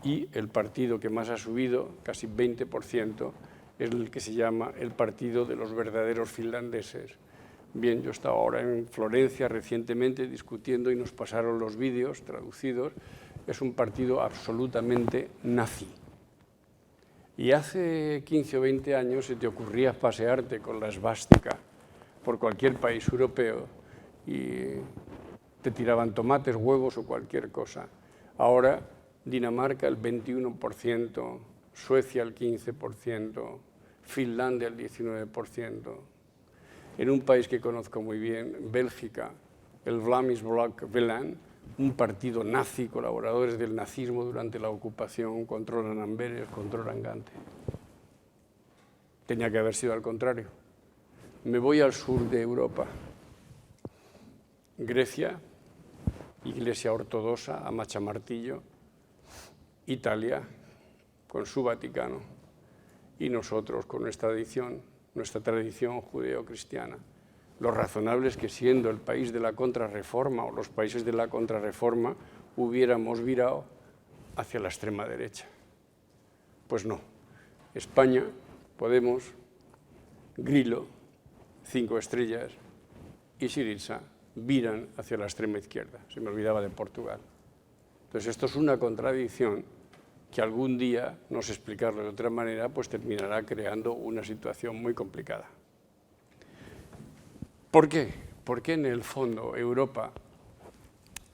y el partido que más ha subido, casi 20%, es el que se llama el Partido de los Verdaderos Finlandeses. Bien, yo estaba ahora en Florencia recientemente discutiendo y nos pasaron los vídeos traducidos. Es un partido absolutamente nazi. Y hace 15 o 20 años se te ocurría pasearte con la esvástica por cualquier país europeo y te tiraban tomates, huevos o cualquier cosa. Ahora Dinamarca el 21%, Suecia el 15%, Finlandia el 19%. En un país que conozco muy bien, Bélgica, el Vlaams Blok Belang, un partido nazi, colaboradores del nazismo durante la ocupación, controlan Amberes, controlan Gante. Tenía que haber sido al contrario. Me voy al sur de Europa. Grecia, Iglesia ortodoxa, a machamartillo. Italia, con su Vaticano, y nosotros con nuestra tradición judeo-cristiana. Lo razonable es que, siendo el país de la contrarreforma o los países de la contrarreforma, hubiéramos virado hacia la extrema derecha. Pues no. España, Podemos, Grillo, 5 estrellas y Syriza viran hacia la extrema izquierda. Se me olvidaba de Portugal. Entonces, esto es una contradicción que algún día, no sé explicarlo de otra manera, pues terminará creando una situación muy complicada. ¿Por qué? Porque en el fondo Europa,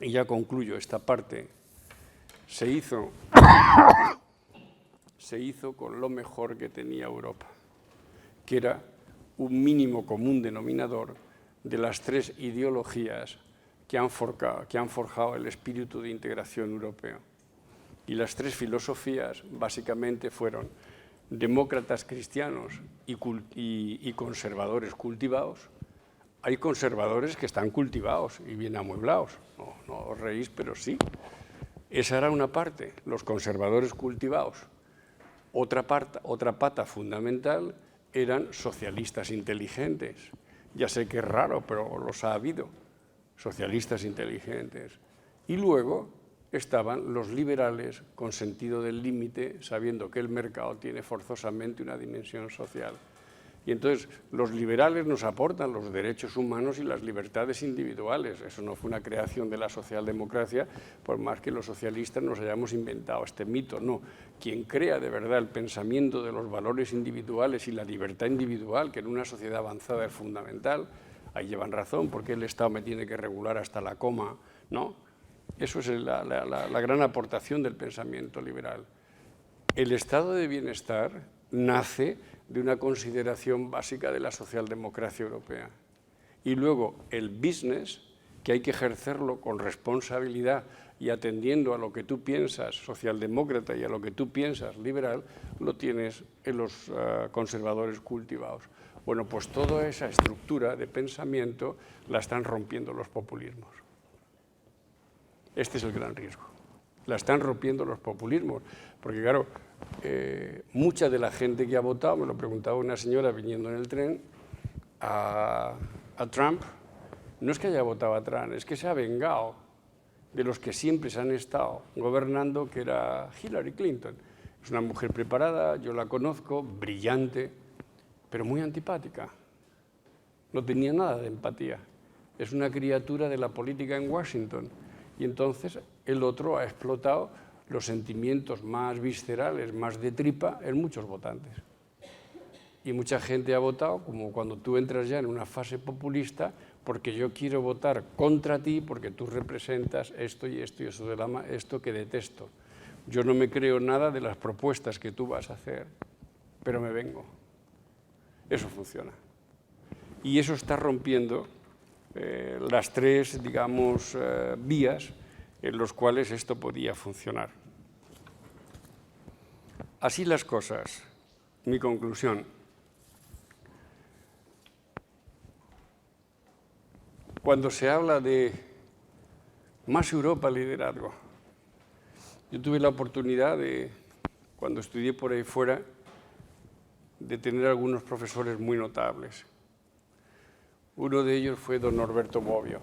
y ya concluyo esta parte, se hizo con lo mejor que tenía Europa, que era un mínimo común denominador de las 3 ideologías que han forjado el espíritu de integración europeo. Y las 3 filosofías básicamente fueron demócratas cristianos y conservadores cultivados. Hay conservadores que están cultivados y bien amueblados. No os reís, pero sí. Esa era una parte, los conservadores cultivados. Otra pata fundamental eran socialistas inteligentes. Ya sé que es raro, pero los ha habido. Socialistas inteligentes. Y luego estaban los liberales con sentido del límite, sabiendo que el mercado tiene forzosamente una dimensión social. Y entonces los liberales nos aportan los derechos humanos y las libertades individuales. Eso no fue una creación de la socialdemocracia, por más que los socialistas nos hayamos inventado este mito. No, quien crea de verdad el pensamiento de los valores individuales y la libertad individual, que en una sociedad avanzada es fundamental, ahí llevan razón, porque el Estado me tiene que regular hasta la coma, ¿no? Eso es la gran aportación del pensamiento liberal. El estado de bienestar nace de una consideración básica de la socialdemocracia europea. Y luego el business, que hay que ejercerlo con responsabilidad y atendiendo a lo que tú piensas socialdemócrata y a lo que tú piensas liberal, lo tienes en los conservadores cultivados. Bueno, pues toda esa estructura de pensamiento la están rompiendo los populismos. Este es el gran riesgo. La están rompiendo los populismos. Porque, claro, mucha de la gente que ha votado, me lo preguntaba una señora viniendo en el tren, a Trump, no es que haya votado a Trump, es que se ha vengado de los que siempre se han estado gobernando, que era Hillary Clinton. Es una mujer preparada, yo la conozco, brillante, pero muy antipática. No tenía nada de empatía. Es una criatura de la política en Washington. Y entonces el otro ha explotado los sentimientos más viscerales, más de tripa, en muchos votantes. Y mucha gente ha votado, como cuando tú entras ya en una fase populista, porque yo quiero votar contra ti, porque tú representas esto y esto y eso esto que detesto. Yo no me creo nada de las propuestas que tú vas a hacer, pero me vengo. Eso funciona. Y eso está rompiendo las tres, digamos, vías en los cuales esto podía funcionar. Así las cosas. Mi conclusión. Cuando se habla de más Europa, liderazgo, yo tuve la oportunidad de, cuando estudié por ahí fuera, de tener algunos profesores muy notables. Uno de ellos fue don Norberto Bobbio.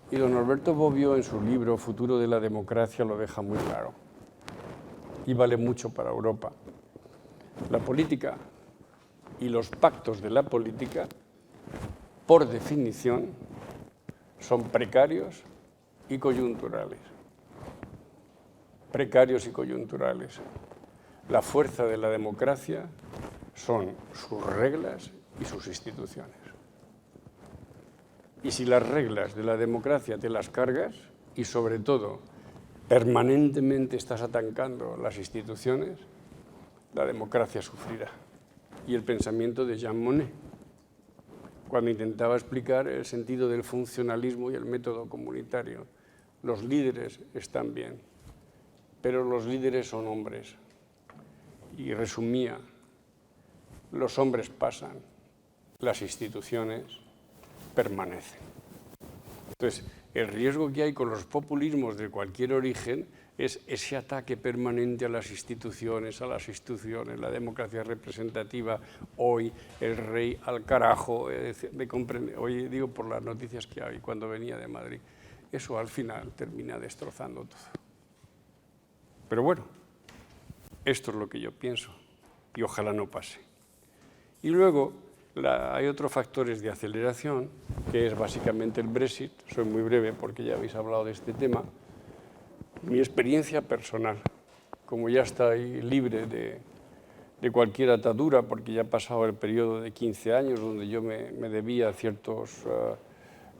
Y don Norberto Bobbio, en su libro Futuro de la Democracia, lo deja muy claro. Y vale mucho para Europa. La política y los pactos de la política, por definición, son precarios y coyunturales. Precarios y coyunturales. La fuerza de la democracia son sus reglas y sus instituciones. Y si las reglas de la democracia te las cargas y sobre todo permanentemente estás atancando las instituciones, la democracia sufrirá. Y el pensamiento de Jean Monnet, cuando intentaba explicar el sentido del funcionalismo y el método comunitario. Los líderes están bien, pero los líderes son hombres. Y resumía, los hombres pasan, las instituciones permanecen. Entonces, el riesgo que hay con los populismos de cualquier origen es ese ataque permanente a las instituciones, la democracia representativa, hoy el rey al carajo, hoy digo por las noticias que hay cuando venía de Madrid. Eso al final termina destrozando todo. Pero bueno, esto es lo que yo pienso y ojalá no pase. Y luego hay otros factores de aceleración, que es básicamente el Brexit. Soy muy breve porque ya habéis hablado de este tema. Mi experiencia personal, como ya estoy libre de cualquier atadura, porque ya ha pasado el periodo de 15 años donde yo me debía ciertos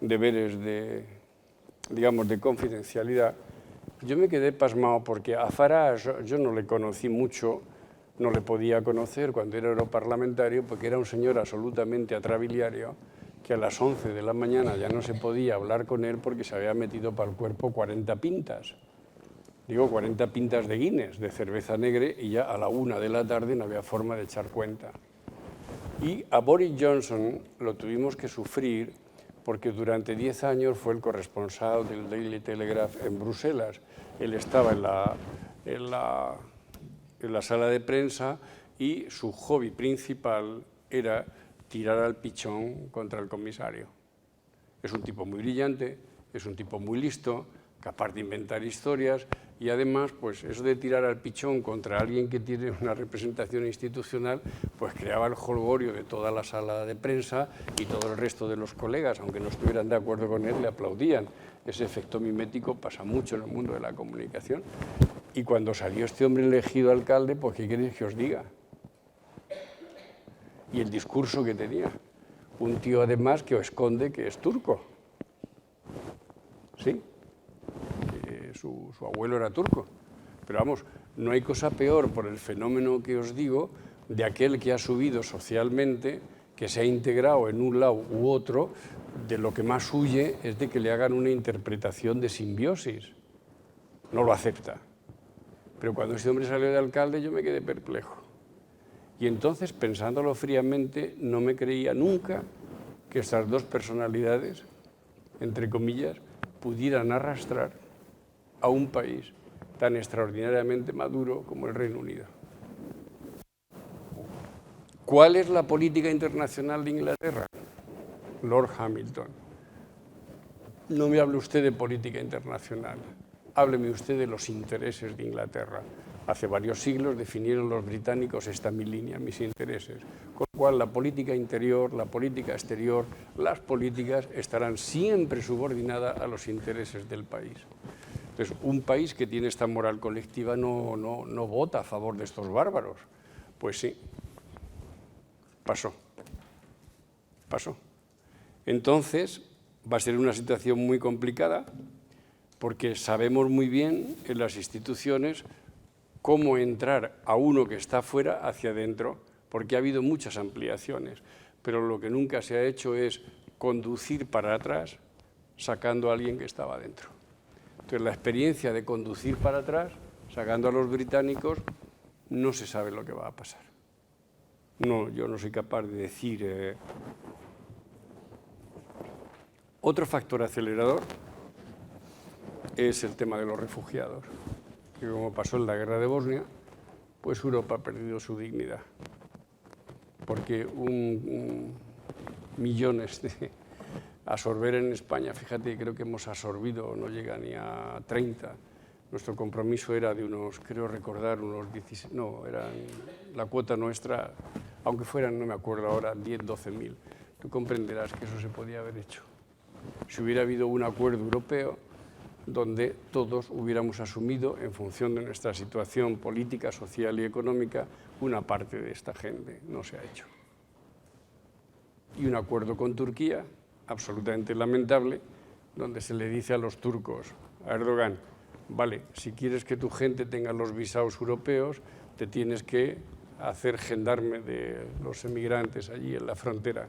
deberes digamos, de confidencialidad, yo me quedé pasmado porque a Farage yo no le conocí mucho, no le podía conocer cuando era europarlamentario, porque era un señor absolutamente atrabiliario, que a las 11 de la mañana ya no se podía hablar con él porque se había metido para el cuerpo 40 pintas. Digo, 40 pintas de Guinness, de cerveza negra, y ya a la 1 de la tarde no había forma de echar cuenta. Y a Boris Johnson lo tuvimos que sufrir porque durante 10 años fue el corresponsal del Daily Telegraph en Bruselas. Él estaba en la sala de prensa y su hobby principal era tirar al pichón contra el comisario. Es un tipo muy brillante, es un tipo muy listo, capaz de inventar historias y además, pues eso de tirar al pichón contra alguien que tiene una representación institucional, pues creaba el jolgorio de toda la sala de prensa y todo el resto de los colegas, aunque no estuvieran de acuerdo con él, le aplaudían. Ese efecto mimético pasa mucho en el mundo de la comunicación. Y cuando salió este hombre elegido alcalde, pues ¿qué queréis que os diga? Y el discurso que tenía. Un tío además que esconde que es turco. ¿Sí? Su abuelo era turco. Pero vamos, no hay cosa peor por el fenómeno que os digo de aquel que ha subido socialmente, que se ha integrado en un lado u otro, de lo que más huye es de que le hagan una interpretación de simbiosis. No lo acepta. Pero cuando ese hombre salió de alcalde yo me quedé perplejo. Y entonces, pensándolo fríamente, no me creía nunca que estas dos personalidades, entre comillas, pudieran arrastrar a un país tan extraordinariamente maduro como el Reino Unido. ¿Cuál es la política internacional de Inglaterra? Lord Hamilton. No me hable usted de política internacional, hábleme usted de los intereses de Inglaterra. Hace varios siglos definieron los británicos esta mi línea, mis intereses. Con lo cual la política interior, la política exterior, las políticas estarán siempre subordinadas a los intereses del país. Entonces, un país que tiene esta moral colectiva no vota a favor de estos bárbaros. Pues sí, pasó. Entonces, va a ser una situación muy complicada porque sabemos muy bien en las instituciones cómo entrar a uno que está fuera hacia adentro, porque ha habido muchas ampliaciones, pero lo que nunca se ha hecho es conducir para atrás sacando a alguien que estaba dentro. Entonces, la experiencia de conducir para atrás, sacando a los británicos, no se sabe lo que va a pasar. No, yo no soy capaz de decir... Otro factor acelerador es el tema de los refugiados, que como pasó en la guerra de Bosnia, pues Europa ha perdido su dignidad, porque millones de absorber en España, fíjate, creo que hemos absorbido, no llega ni a 30, nuestro compromiso era de unos, creo recordar, unos 16, no, eran la cuota nuestra, aunque fueran, no me acuerdo ahora, 10, 12.000, tú comprenderás que eso se podía haber hecho. Si hubiera habido un acuerdo europeo donde todos hubiéramos asumido, en función de nuestra situación política, social y económica, una parte de esta gente. No se ha hecho. Y un acuerdo con Turquía, absolutamente lamentable, donde se le dice a los turcos, a Erdogan, vale, si quieres que tu gente tenga los visados europeos, te tienes que hacer gendarme de los emigrantes allí en la frontera.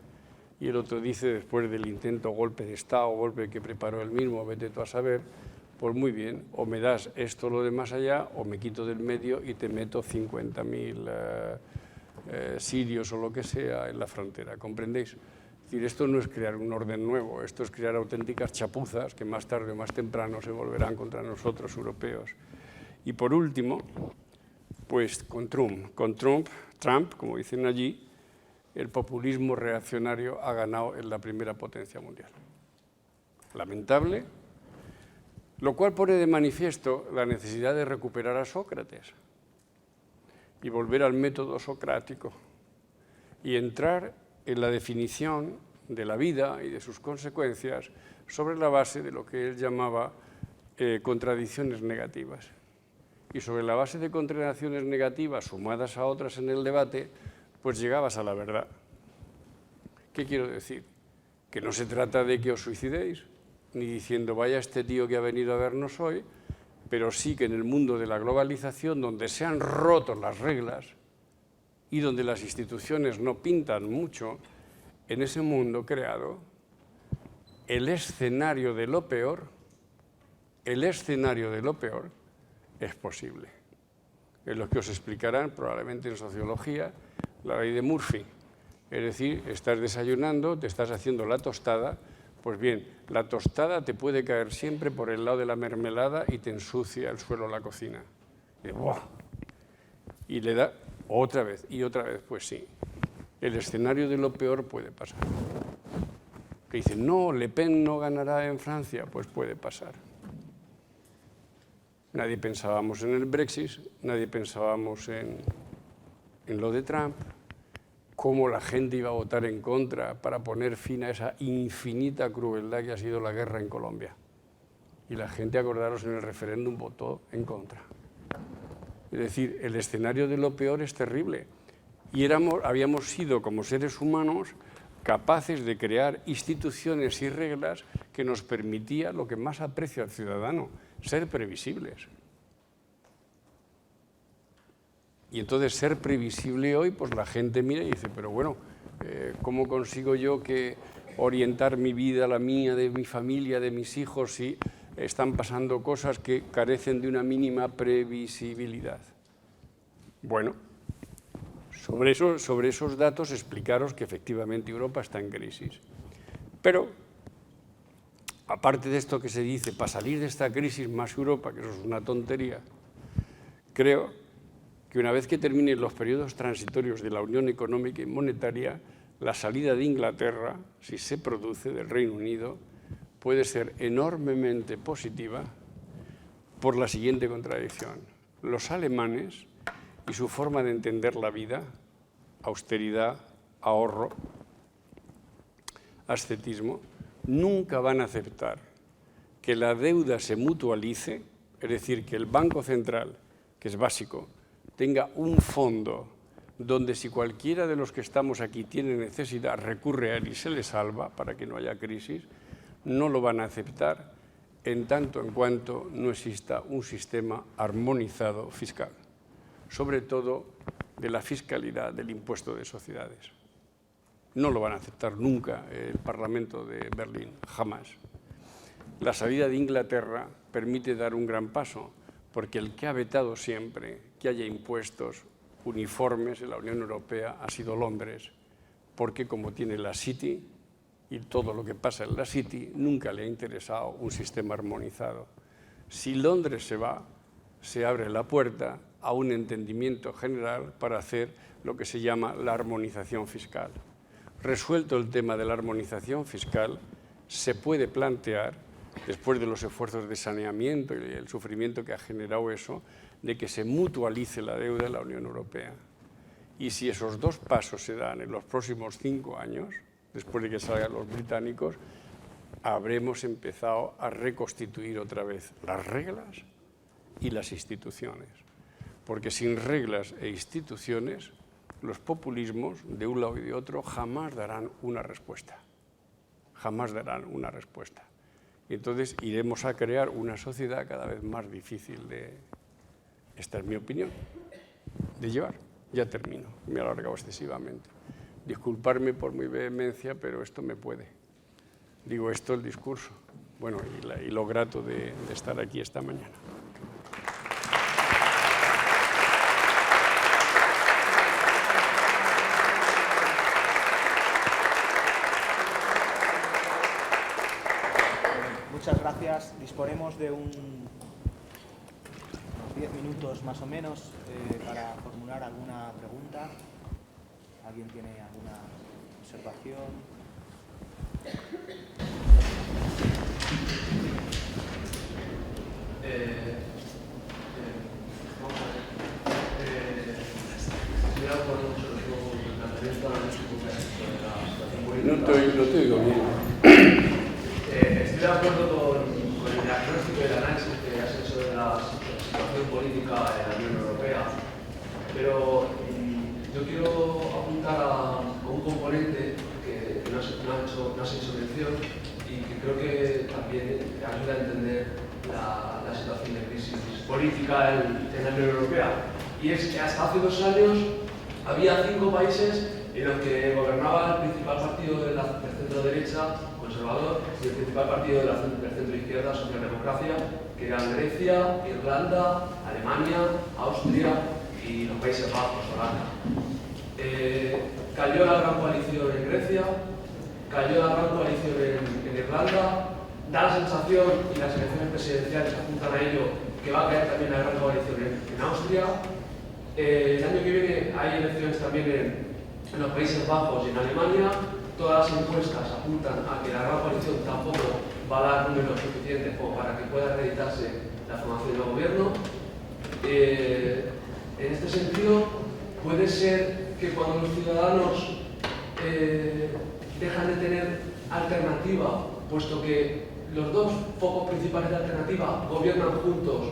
Y el otro dice, después del intento golpe de Estado, golpe que preparó él mismo, vete tú a saber, pues muy bien, o me das esto o lo de más allá, o me quito del medio y te meto 50.000 sirios o lo que sea en la frontera, ¿comprendéis? Es decir, esto no es crear un orden nuevo, esto es crear auténticas chapuzas que más tarde o más temprano se volverán contra nosotros, europeos. Y por último, pues con Trump, como dicen allí, el populismo reaccionario ha ganado en la primera potencia mundial. Lamentable, lo cual pone de manifiesto la necesidad de recuperar a Sócrates y volver al método socrático y entrar en la definición de la vida y de sus consecuencias sobre la base de lo que él llamaba contradicciones negativas. Y sobre la base de contradicciones negativas sumadas a otras en el debate, pues llegabas a la verdad. ¿Qué quiero decir? Que no se trata de que os suicidéis, ni diciendo vaya este tío que ha venido a vernos hoy, pero sí que en el mundo de la globalización, donde se han roto las reglas y donde las instituciones no pintan mucho, en ese mundo creado, el escenario de lo peor es posible. Es lo que os explicarán probablemente en sociología, la ley de Murphy. Es decir, estás desayunando, te estás haciendo la tostada, pues bien, la tostada te puede caer siempre por el lado de la mermelada y te ensucia el suelo de la cocina. Y le da otra vez y otra vez, pues sí. El escenario de lo peor puede pasar. Que dicen, no, Le Pen no ganará en Francia, pues puede pasar. Nadie pensábamos en el Brexit, nadie pensábamos en lo de Trump, cómo la gente iba a votar en contra para poner fin a esa infinita crueldad que ha sido la guerra en Colombia. Y la gente, acordaros, en el referéndum votó en contra. Es decir, el escenario de lo peor es terrible. Y habíamos sido, como seres humanos, capaces de crear instituciones y reglas que nos permitía lo que más aprecia al ciudadano, ser previsibles. Y entonces ser previsible hoy, pues la gente mira y dice, pero bueno, ¿cómo consigo yo que orientar mi vida, la mía, de mi familia, de mis hijos, si están pasando cosas que carecen de una mínima previsibilidad? Bueno, sobre esos datos explicaros que efectivamente Europa está en crisis. Pero, aparte de esto que se dice, para salir de esta crisis más Europa, que eso es una tontería, creo que una vez que terminen los periodos transitorios de la Unión Económica y Monetaria, la salida de Inglaterra, si se produce, del Reino Unido, puede ser enormemente positiva por la siguiente contradicción. Los alemanes y su forma de entender la vida, austeridad, ahorro, ascetismo, nunca van a aceptar que la deuda se mutualice, es decir, que el Banco Central, que es básico, tenga un fondo donde si cualquiera de los que estamos aquí tiene necesidad, recurre a él y se le salva para que no haya crisis, no lo van a aceptar en tanto en cuanto no exista un sistema armonizado fiscal, sobre todo de la fiscalidad del impuesto de sociedades. No lo van a aceptar nunca el Parlamento de Berlín, jamás. La salida de Inglaterra permite dar un gran paso, porque el que ha vetado siempre que haya impuestos uniformes en la Unión Europea ha sido Londres, porque como tiene la City y todo lo que pasa en la City, nunca le ha interesado un sistema armonizado. Si Londres se va, se abre la puerta a un entendimiento general para hacer lo que se llama la armonización fiscal. Resuelto el tema de la armonización fiscal, se puede plantear, después de los esfuerzos de saneamiento y el sufrimiento que ha generado eso, de que se mutualice la deuda en la Unión Europea. Y si esos dos pasos se dan en los próximos 5 años, después de que salgan los británicos, habremos empezado a reconstituir otra vez las reglas y las instituciones. Porque sin reglas e instituciones, los populismos de un lado y de otro jamás darán una respuesta. Jamás darán una respuesta. Y entonces iremos a crear una sociedad cada vez más difícil de, esta es mi opinión, de llevar. Ya termino, me he alargado excesivamente. Disculparme por mi vehemencia, pero esto me puede. Digo esto el discurso. Bueno, y lo grato de estar aquí esta mañana. Muchas gracias. Disponemos de unos 10 minutos más o menos para formular alguna pregunta. ¿Alguien tiene alguna observación? Estoy de acuerdo sobre todo con el planteamiento analítico que has hecho de la situación política. No te oigo bien. Estoy de acuerdo con el diagnóstico y el análisis que has hecho de la situación política en la Unión Europea, pero yo quiero apuntar a un componente que no has hecho mención y que creo que también ayuda a entender la situación de crisis política en la Unión Europea. Y es que hasta hace 2 años había 5 países en los que gobernaba el principal partido de la centro-derecha, conservador, y el principal partido del centro-izquierda, socialdemocracia, que eran Grecia, Irlanda, Alemania, Austria y los Países Bajos, Holanda. Cayó la gran coalición en Grecia, cayó la gran coalición en Irlanda, da la sensación, y las elecciones presidenciales apuntan a ello, que va a caer también la gran coalición en Austria. El año que viene hay elecciones también en los Países Bajos y en Alemania. Todas las encuestas apuntan a que la gran coalición tampoco va a dar números suficientes como para que pueda acreditarse la formación del gobierno. En este sentido, puede ser que cuando los ciudadanos dejan de tener alternativa, puesto que los dos focos principales de alternativa gobiernan juntos,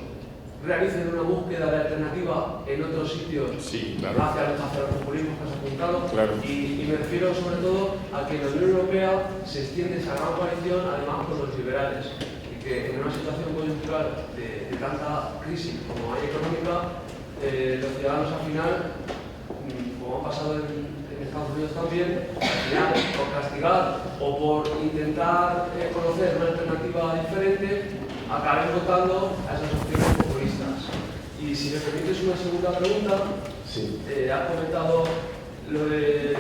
realicen una búsqueda de alternativa en otros sitios, sí, claro, hacia los populismos que has apuntado. Claro. Y me refiero sobre todo a que en la Unión Europea se extiende esa gran coalición además con los liberales, y que en una situación coyuntural de tanta crisis como hay económica, los ciudadanos al final, como ha pasado en Estados Unidos también, al final, por castigar o por intentar conocer una alternativa diferente, acaben votando a esas opciones populistas. Y si me permites una segunda pregunta, Sí. has comentado lo de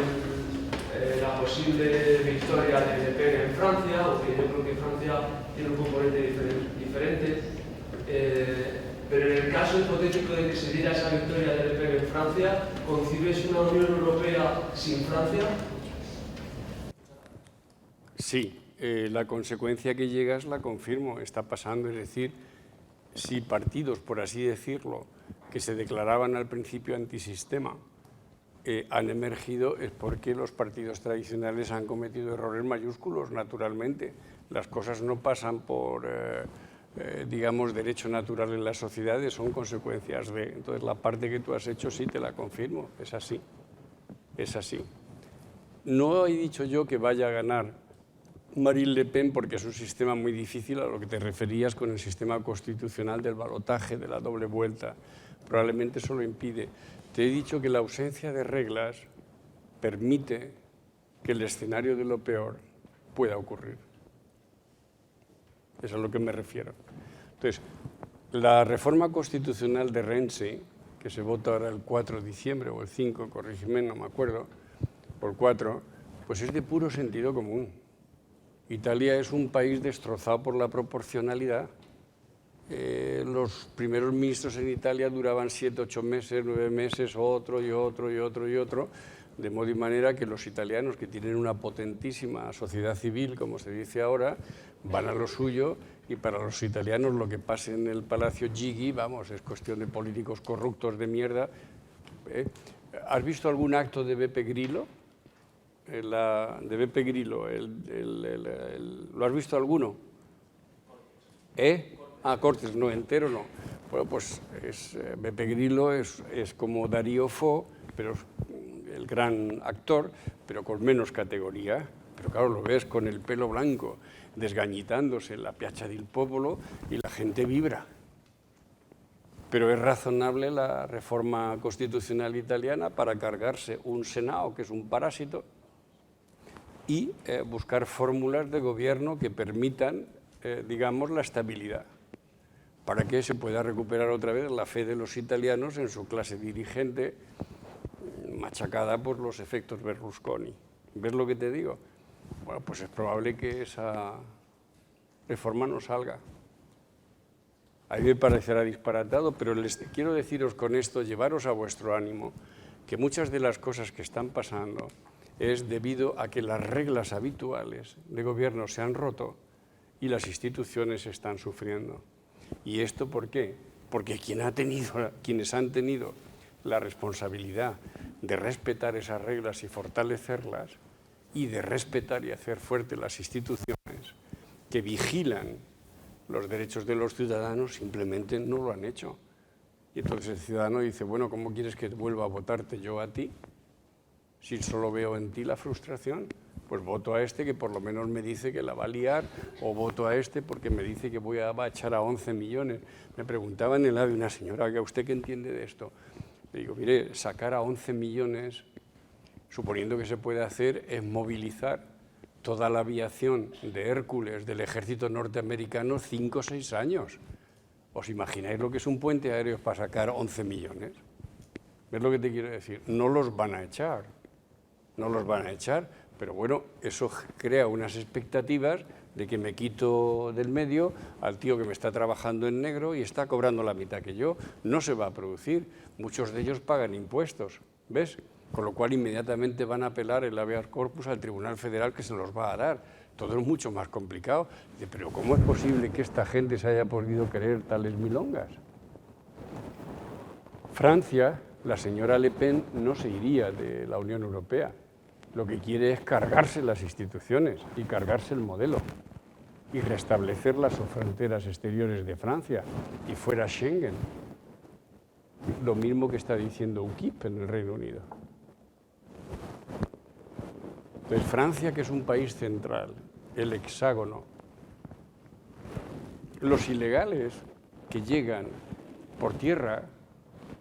la posible victoria de Le Pen en Francia, o que yo creo que Francia tiene un componente diferente. Pero en el caso hipotético de que se diera esa victoria de Le Pen en Francia, ¿concibes una Unión Europea sin Francia? Sí, la consecuencia que llegas la confirmo, está pasando. Es decir, si partidos, por así decirlo, que se declaraban al principio antisistema, han emergido, es porque los partidos tradicionales han cometido errores mayúsculos, naturalmente. Las cosas no pasan por, digamos, derecho natural en las sociedades, son consecuencias de... Entonces, la parte que tú has hecho sí te la confirmo, es así, es así. No he dicho yo que vaya a ganar Marine Le Pen porque es un sistema muy difícil a lo que te referías con el sistema constitucional del balotaje, de la doble vuelta. Probablemente eso lo impide. Te he dicho que la ausencia de reglas permite que el escenario de lo peor pueda ocurrir. Es a lo que me refiero. Entonces, la reforma constitucional de Renzi, que se vota ahora el 4 de diciembre o el 5, corrígeme, no me acuerdo, por 4, pues es de puro sentido común. Italia es un país destrozado por la proporcionalidad. Los primeros ministros en Italia duraban 7, 8 meses, 9 meses, otro y otro y otro y otro, de modo y manera que los italianos, que tienen una potentísima sociedad civil, como se dice ahora, van a lo suyo, y para los italianos lo que pase en el Palacio Chigi, vamos, es cuestión de políticos corruptos de mierda. ¿Has visto algún acto de Beppe Grillo? De Beppe Grillo, ¿lo has visto alguno? Cortes, no, entero no. Bueno, pues Beppe Grillo es como Darío Fo, pero el gran actor, pero con menos categoría. Pero claro, lo ves con el pelo blanco, desgañitándose en la Piazza del Popolo y la gente vibra. Pero es razonable la reforma constitucional italiana para cargarse un Senado, que es un parásito, y buscar fórmulas de gobierno que permitan, digamos, la estabilidad, para que se pueda recuperar otra vez la fe de los italianos en su clase dirigente, machacada por los efectos Berlusconi. ¿Ves lo que te digo? Bueno, pues es probable que esa reforma no salga. A mí me parecerá disparatado, pero quiero deciros con esto, llevaros a vuestro ánimo, que muchas de las cosas que están pasando es debido a que las reglas habituales de gobierno se han roto y las instituciones están sufriendo. ¿Y esto por qué? Porque quienes han tenido la responsabilidad de respetar esas reglas y fortalecerlas, y de respetar y hacer fuertes las instituciones que vigilan los derechos de los ciudadanos, simplemente no lo han hecho. Y entonces el ciudadano dice, bueno, ¿cómo quieres que vuelva a votarte yo a ti? Si solo veo en ti la frustración, pues voto a este que por lo menos me dice que la va a liar, o voto a este porque me dice que va a echar a 11 millones. Me preguntaba en el AVE una señora, ¿a usted qué entiende de esto? Le digo, mire, sacar a 11 millones, suponiendo que se puede hacer, es movilizar toda la aviación de Hércules del ejército norteamericano 5 o 6 años. ¿Os imagináis lo que es un puente aéreo para sacar 11 millones? ¿Ves lo que te quiero decir? No los van a echar. No los van a echar, pero bueno, eso crea unas expectativas de que me quito del medio al tío que me está trabajando en negro y está cobrando la mitad que yo. No se va a producir. Muchos de ellos pagan impuestos, ¿ves? Con lo cual inmediatamente van a apelar el habeas corpus al Tribunal Federal, que se los va a dar. Todo es mucho más complicado. Pero ¿cómo es posible que esta gente se haya podido creer tales milongas? Francia, la señora Le Pen no se iría de la Unión Europea. Lo que quiere es cargarse las instituciones y cargarse el modelo y restablecer las fronteras exteriores de Francia y fuera Schengen. Lo mismo que está diciendo UKIP en el Reino Unido. Entonces, Francia, que es un país central, el hexágono, los ilegales que llegan por tierra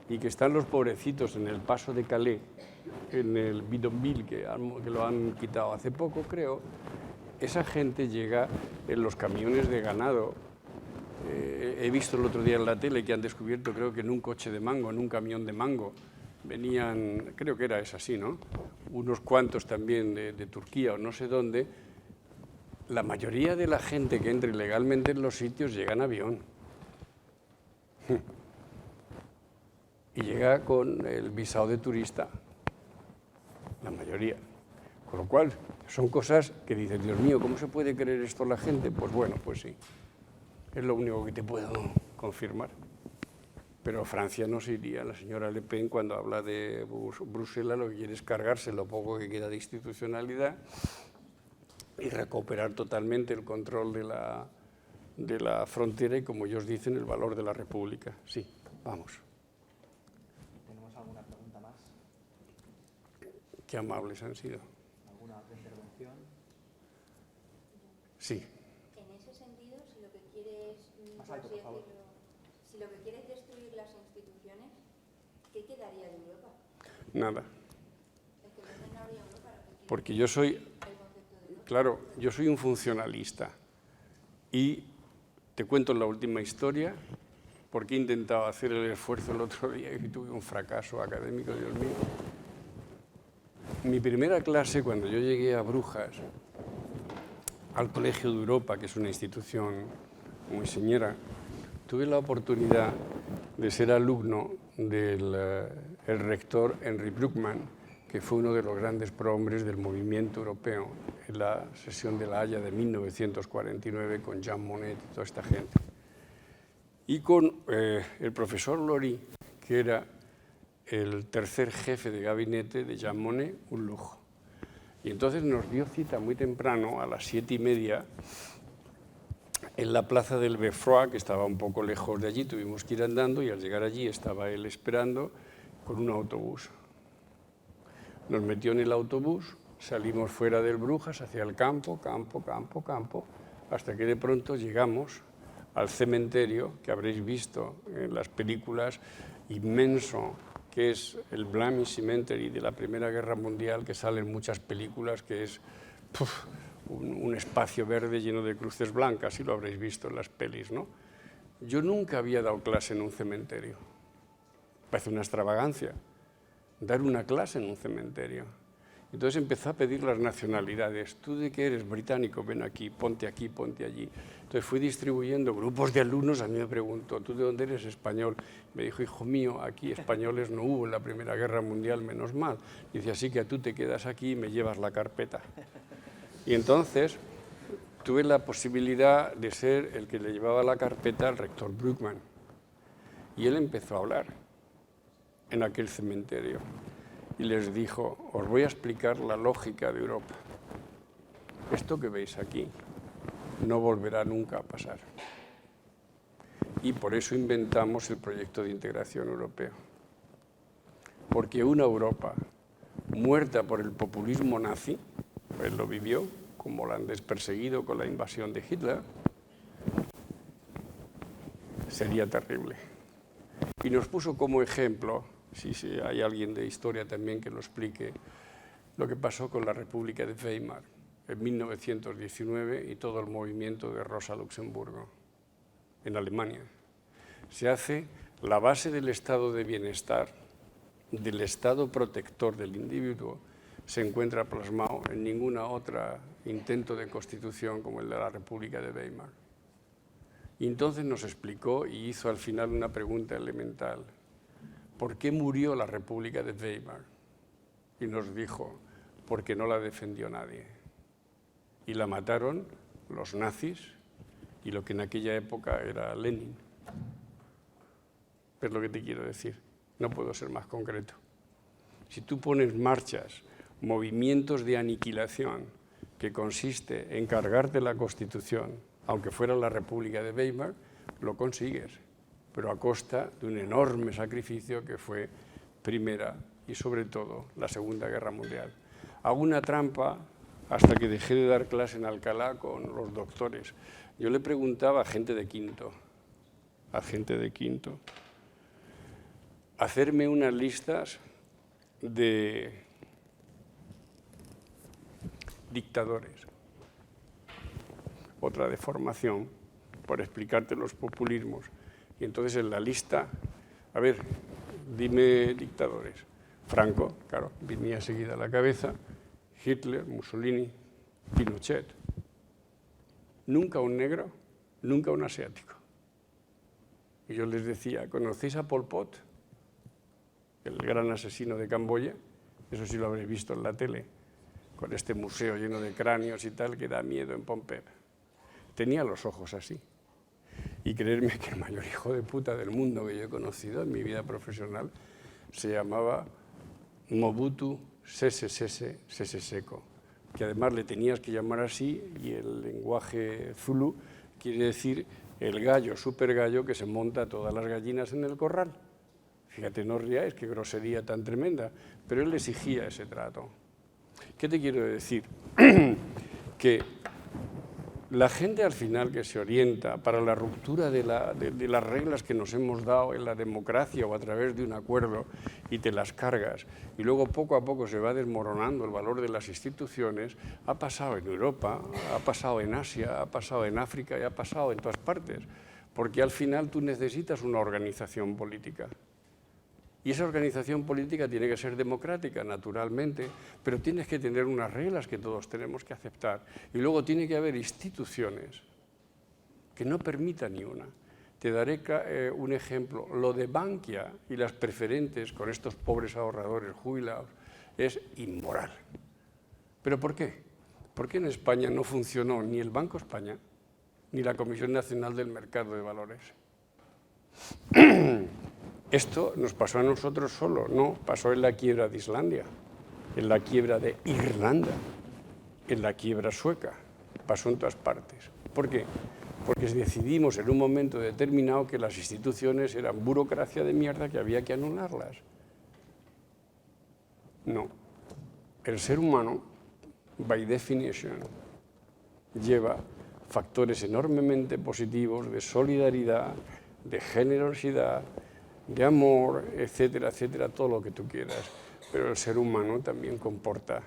y que están los pobrecitos en el paso de Calais, en el bidonville que lo han quitado hace poco, creo, esa gente llega en los camiones de ganado. He visto el otro día en la tele que han descubierto, creo que en un coche de mango, en un camión de mango, venían, creo que era así, ¿no? Unos cuantos también de Turquía o no sé dónde. La mayoría de la gente que entra ilegalmente en los sitios llega en avión. Y llega con el visado de turista, la mayoría. Con lo cual, son cosas que dices, Dios mío, ¿cómo se puede creer esto la gente? Pues bueno, pues sí. Es lo único que te puedo confirmar. Pero Francia no se iría. La señora Le Pen, cuando habla de Bruselas, lo que quiere es cargarse lo poco que queda de institucionalidad y recuperar totalmente el control de la frontera y, como ellos dicen, el valor de la República. Sí, vamos. ¿Tenemos alguna pregunta más? Qué amables han sido. ¿Alguna otra intervención? Sí. En ese sentido, si lo que quieres, Más alto, por favor. si lo que quieres es destruir las instituciones, ¿qué quedaría de Europa? Nada. Es que entonces no habría Europa. Porque yo soy, El concepto de Europa. claro, yo soy un funcionalista. Y te cuento la última historia, porque he intentado hacer el esfuerzo el otro día y tuve un fracaso académico, Dios mío. Mi primera clase, cuando yo llegué a Brujas, al Colegio de Europa, que es una institución muy señera, tuve la oportunidad de ser alumno del el rector Henry Bruckmann, que fue uno de los grandes prohombres del movimiento europeo en la sesión de La Haya de 1949 con Jean Monnet y toda esta gente. Y con el profesor Lori, que era el tercer jefe de gabinete de Jean Monnet, un lujo. Y entonces nos dio cita muy temprano, a las 7:30, en la plaza del Beffroi, que estaba un poco lejos de allí, tuvimos que ir andando y al llegar allí estaba él esperando con un autobús. Nos metió en el autobús, salimos fuera del Brujas hacia el campo, hasta que de pronto llegamos al cementerio, que habréis visto en las películas, inmenso, que es el Blamey Cemetery de la Primera Guerra Mundial, que sale en muchas películas, que es un espacio verde lleno de cruces blancas, y lo habréis visto en las pelis, ¿no? Yo nunca había dado clase en un cementerio. Parece una extravagancia dar una clase en un cementerio. Entonces empezó a pedir las nacionalidades. ¿Tú de qué eres? Británico, ven aquí, ponte allí. Entonces fui distribuyendo grupos de alumnos. A mí me preguntó, ¿tú de dónde eres? Español. Me dijo, hijo mío, aquí españoles no hubo en la Primera Guerra Mundial, menos mal. Dice, así que tú te quedas aquí y me llevas la carpeta. Y entonces tuve la posibilidad de ser el que le llevaba la carpeta al rector Bruckmann. Y él empezó a hablar en aquel cementerio y les dijo, os voy a explicar la lógica de Europa. Esto que veis aquí no volverá nunca a pasar. Y por eso inventamos el proyecto de integración europeo. Porque una Europa muerta por el populismo nazi, él lo vivió como holandés perseguido con la invasión de Hitler, sería terrible. Y nos puso como ejemplo, si hay alguien de historia también que lo explique, lo que pasó con la República de Weimar en 1919 y todo el movimiento de Rosa Luxemburgo en Alemania. Se hace la base del estado de bienestar, del estado protector del individuo, se encuentra plasmado en ninguna otra intento de constitución como el de la República de Weimar. Y entonces nos explicó y hizo al final una pregunta elemental. ¿Por qué murió la República de Weimar? Y nos dijo, porque no la defendió nadie. Y la mataron los nazis y lo que en aquella época era Lenin. Es lo que te quiero decir. No puedo ser más concreto. Si tú pones marchas, movimientos de aniquilación, que consiste en cargarte la Constitución, aunque fuera la República de Weimar, lo consigues, pero a costa de un enorme sacrificio que fue Primera y sobre todo la Segunda Guerra Mundial. Hago una trampa hasta que dejé de dar clase en Alcalá con los doctores. Yo le preguntaba a gente de quinto, hacerme unas listas de dictadores. Otra deformación, por explicarte los populismos. Y entonces en la lista, a ver, dime dictadores. Franco, claro, venía enseguida a la cabeza, Hitler, Mussolini, Pinochet. Nunca un negro, nunca un asiático. Y yo les decía, ¿conocéis a Pol Pot? El gran asesino de Camboya, eso sí lo habréis visto en la tele, con este museo lleno de cráneos y tal, que da miedo en Pompeu. Tenía los ojos así. Y creerme que el mayor hijo de puta del mundo que yo he conocido en mi vida profesional se llamaba Mobutu Sese Seko, que además le tenías que llamar así, y el lenguaje zulú quiere decir el gallo, super gallo, que se monta todas las gallinas en el corral. Fíjate, no os riáis, qué grosería tan tremenda, pero él exigía ese trato. ¿Qué te quiero decir? Que la gente al final que se orienta para la ruptura de las reglas que nos hemos dado en la democracia o a través de un acuerdo y te las cargas y luego poco a poco se va desmoronando el valor de las instituciones, ha pasado en Europa, ha pasado en Asia, ha pasado en África y ha pasado en todas partes, porque al final tú necesitas una organización política. Y esa organización política tiene que ser democrática, naturalmente, pero tienes que tener unas reglas que todos tenemos que aceptar. Y luego tiene que haber instituciones que no permitan ni una. Te daré un ejemplo. Lo de Bankia y las preferentes con estos pobres ahorradores jubilados es inmoral. ¿Pero por qué? Porque en España no funcionó ni el Banco España ni la Comisión Nacional del Mercado de Valores. Esto nos pasó a nosotros solo, no, pasó en la quiebra de Islandia, en la quiebra de Irlanda, en la quiebra sueca, pasó en todas partes. ¿Por qué? Porque decidimos en un momento determinado que las instituciones eran burocracia de mierda que había que anularlas. No, el ser humano, by definition, lleva factores enormemente positivos de solidaridad, de generosidad, de amor, etcétera, etcétera, todo lo que tú quieras. Pero el ser humano también comporta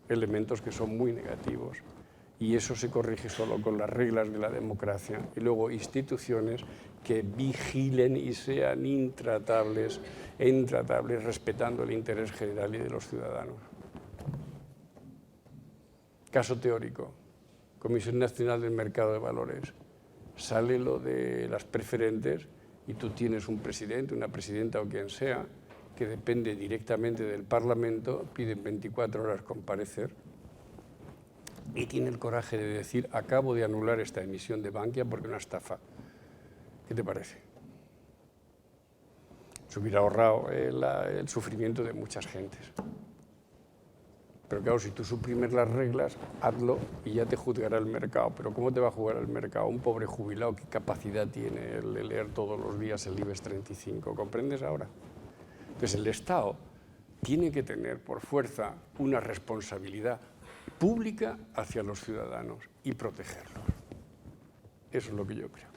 elementos que son muy negativos. Y eso se corrige solo con las reglas de la democracia. Y luego instituciones que vigilen y sean intratables e intratables, respetando el interés general y de los ciudadanos. Caso teórico. Comisión Nacional del Mercado de Valores. Sale lo de las preferentes y tú tienes un presidente, una presidenta o quien sea, que depende directamente del Parlamento, piden 24 horas comparecer y tiene el coraje de decir, acabo de anular esta emisión de Bankia porque es una estafa. ¿Qué te parece? Se hubiera ahorrado el sufrimiento de muchas gentes. Pero claro, si tú suprimes las reglas, hazlo y ya te juzgará el mercado. Pero ¿cómo te va a juzgar el mercado? Un pobre jubilado, ¿qué capacidad tiene de leer todos los días el IBEX 35? ¿Comprendes ahora? Entonces el Estado tiene que tener por fuerza una responsabilidad pública hacia los ciudadanos y protegerlos. Eso es lo que yo creo.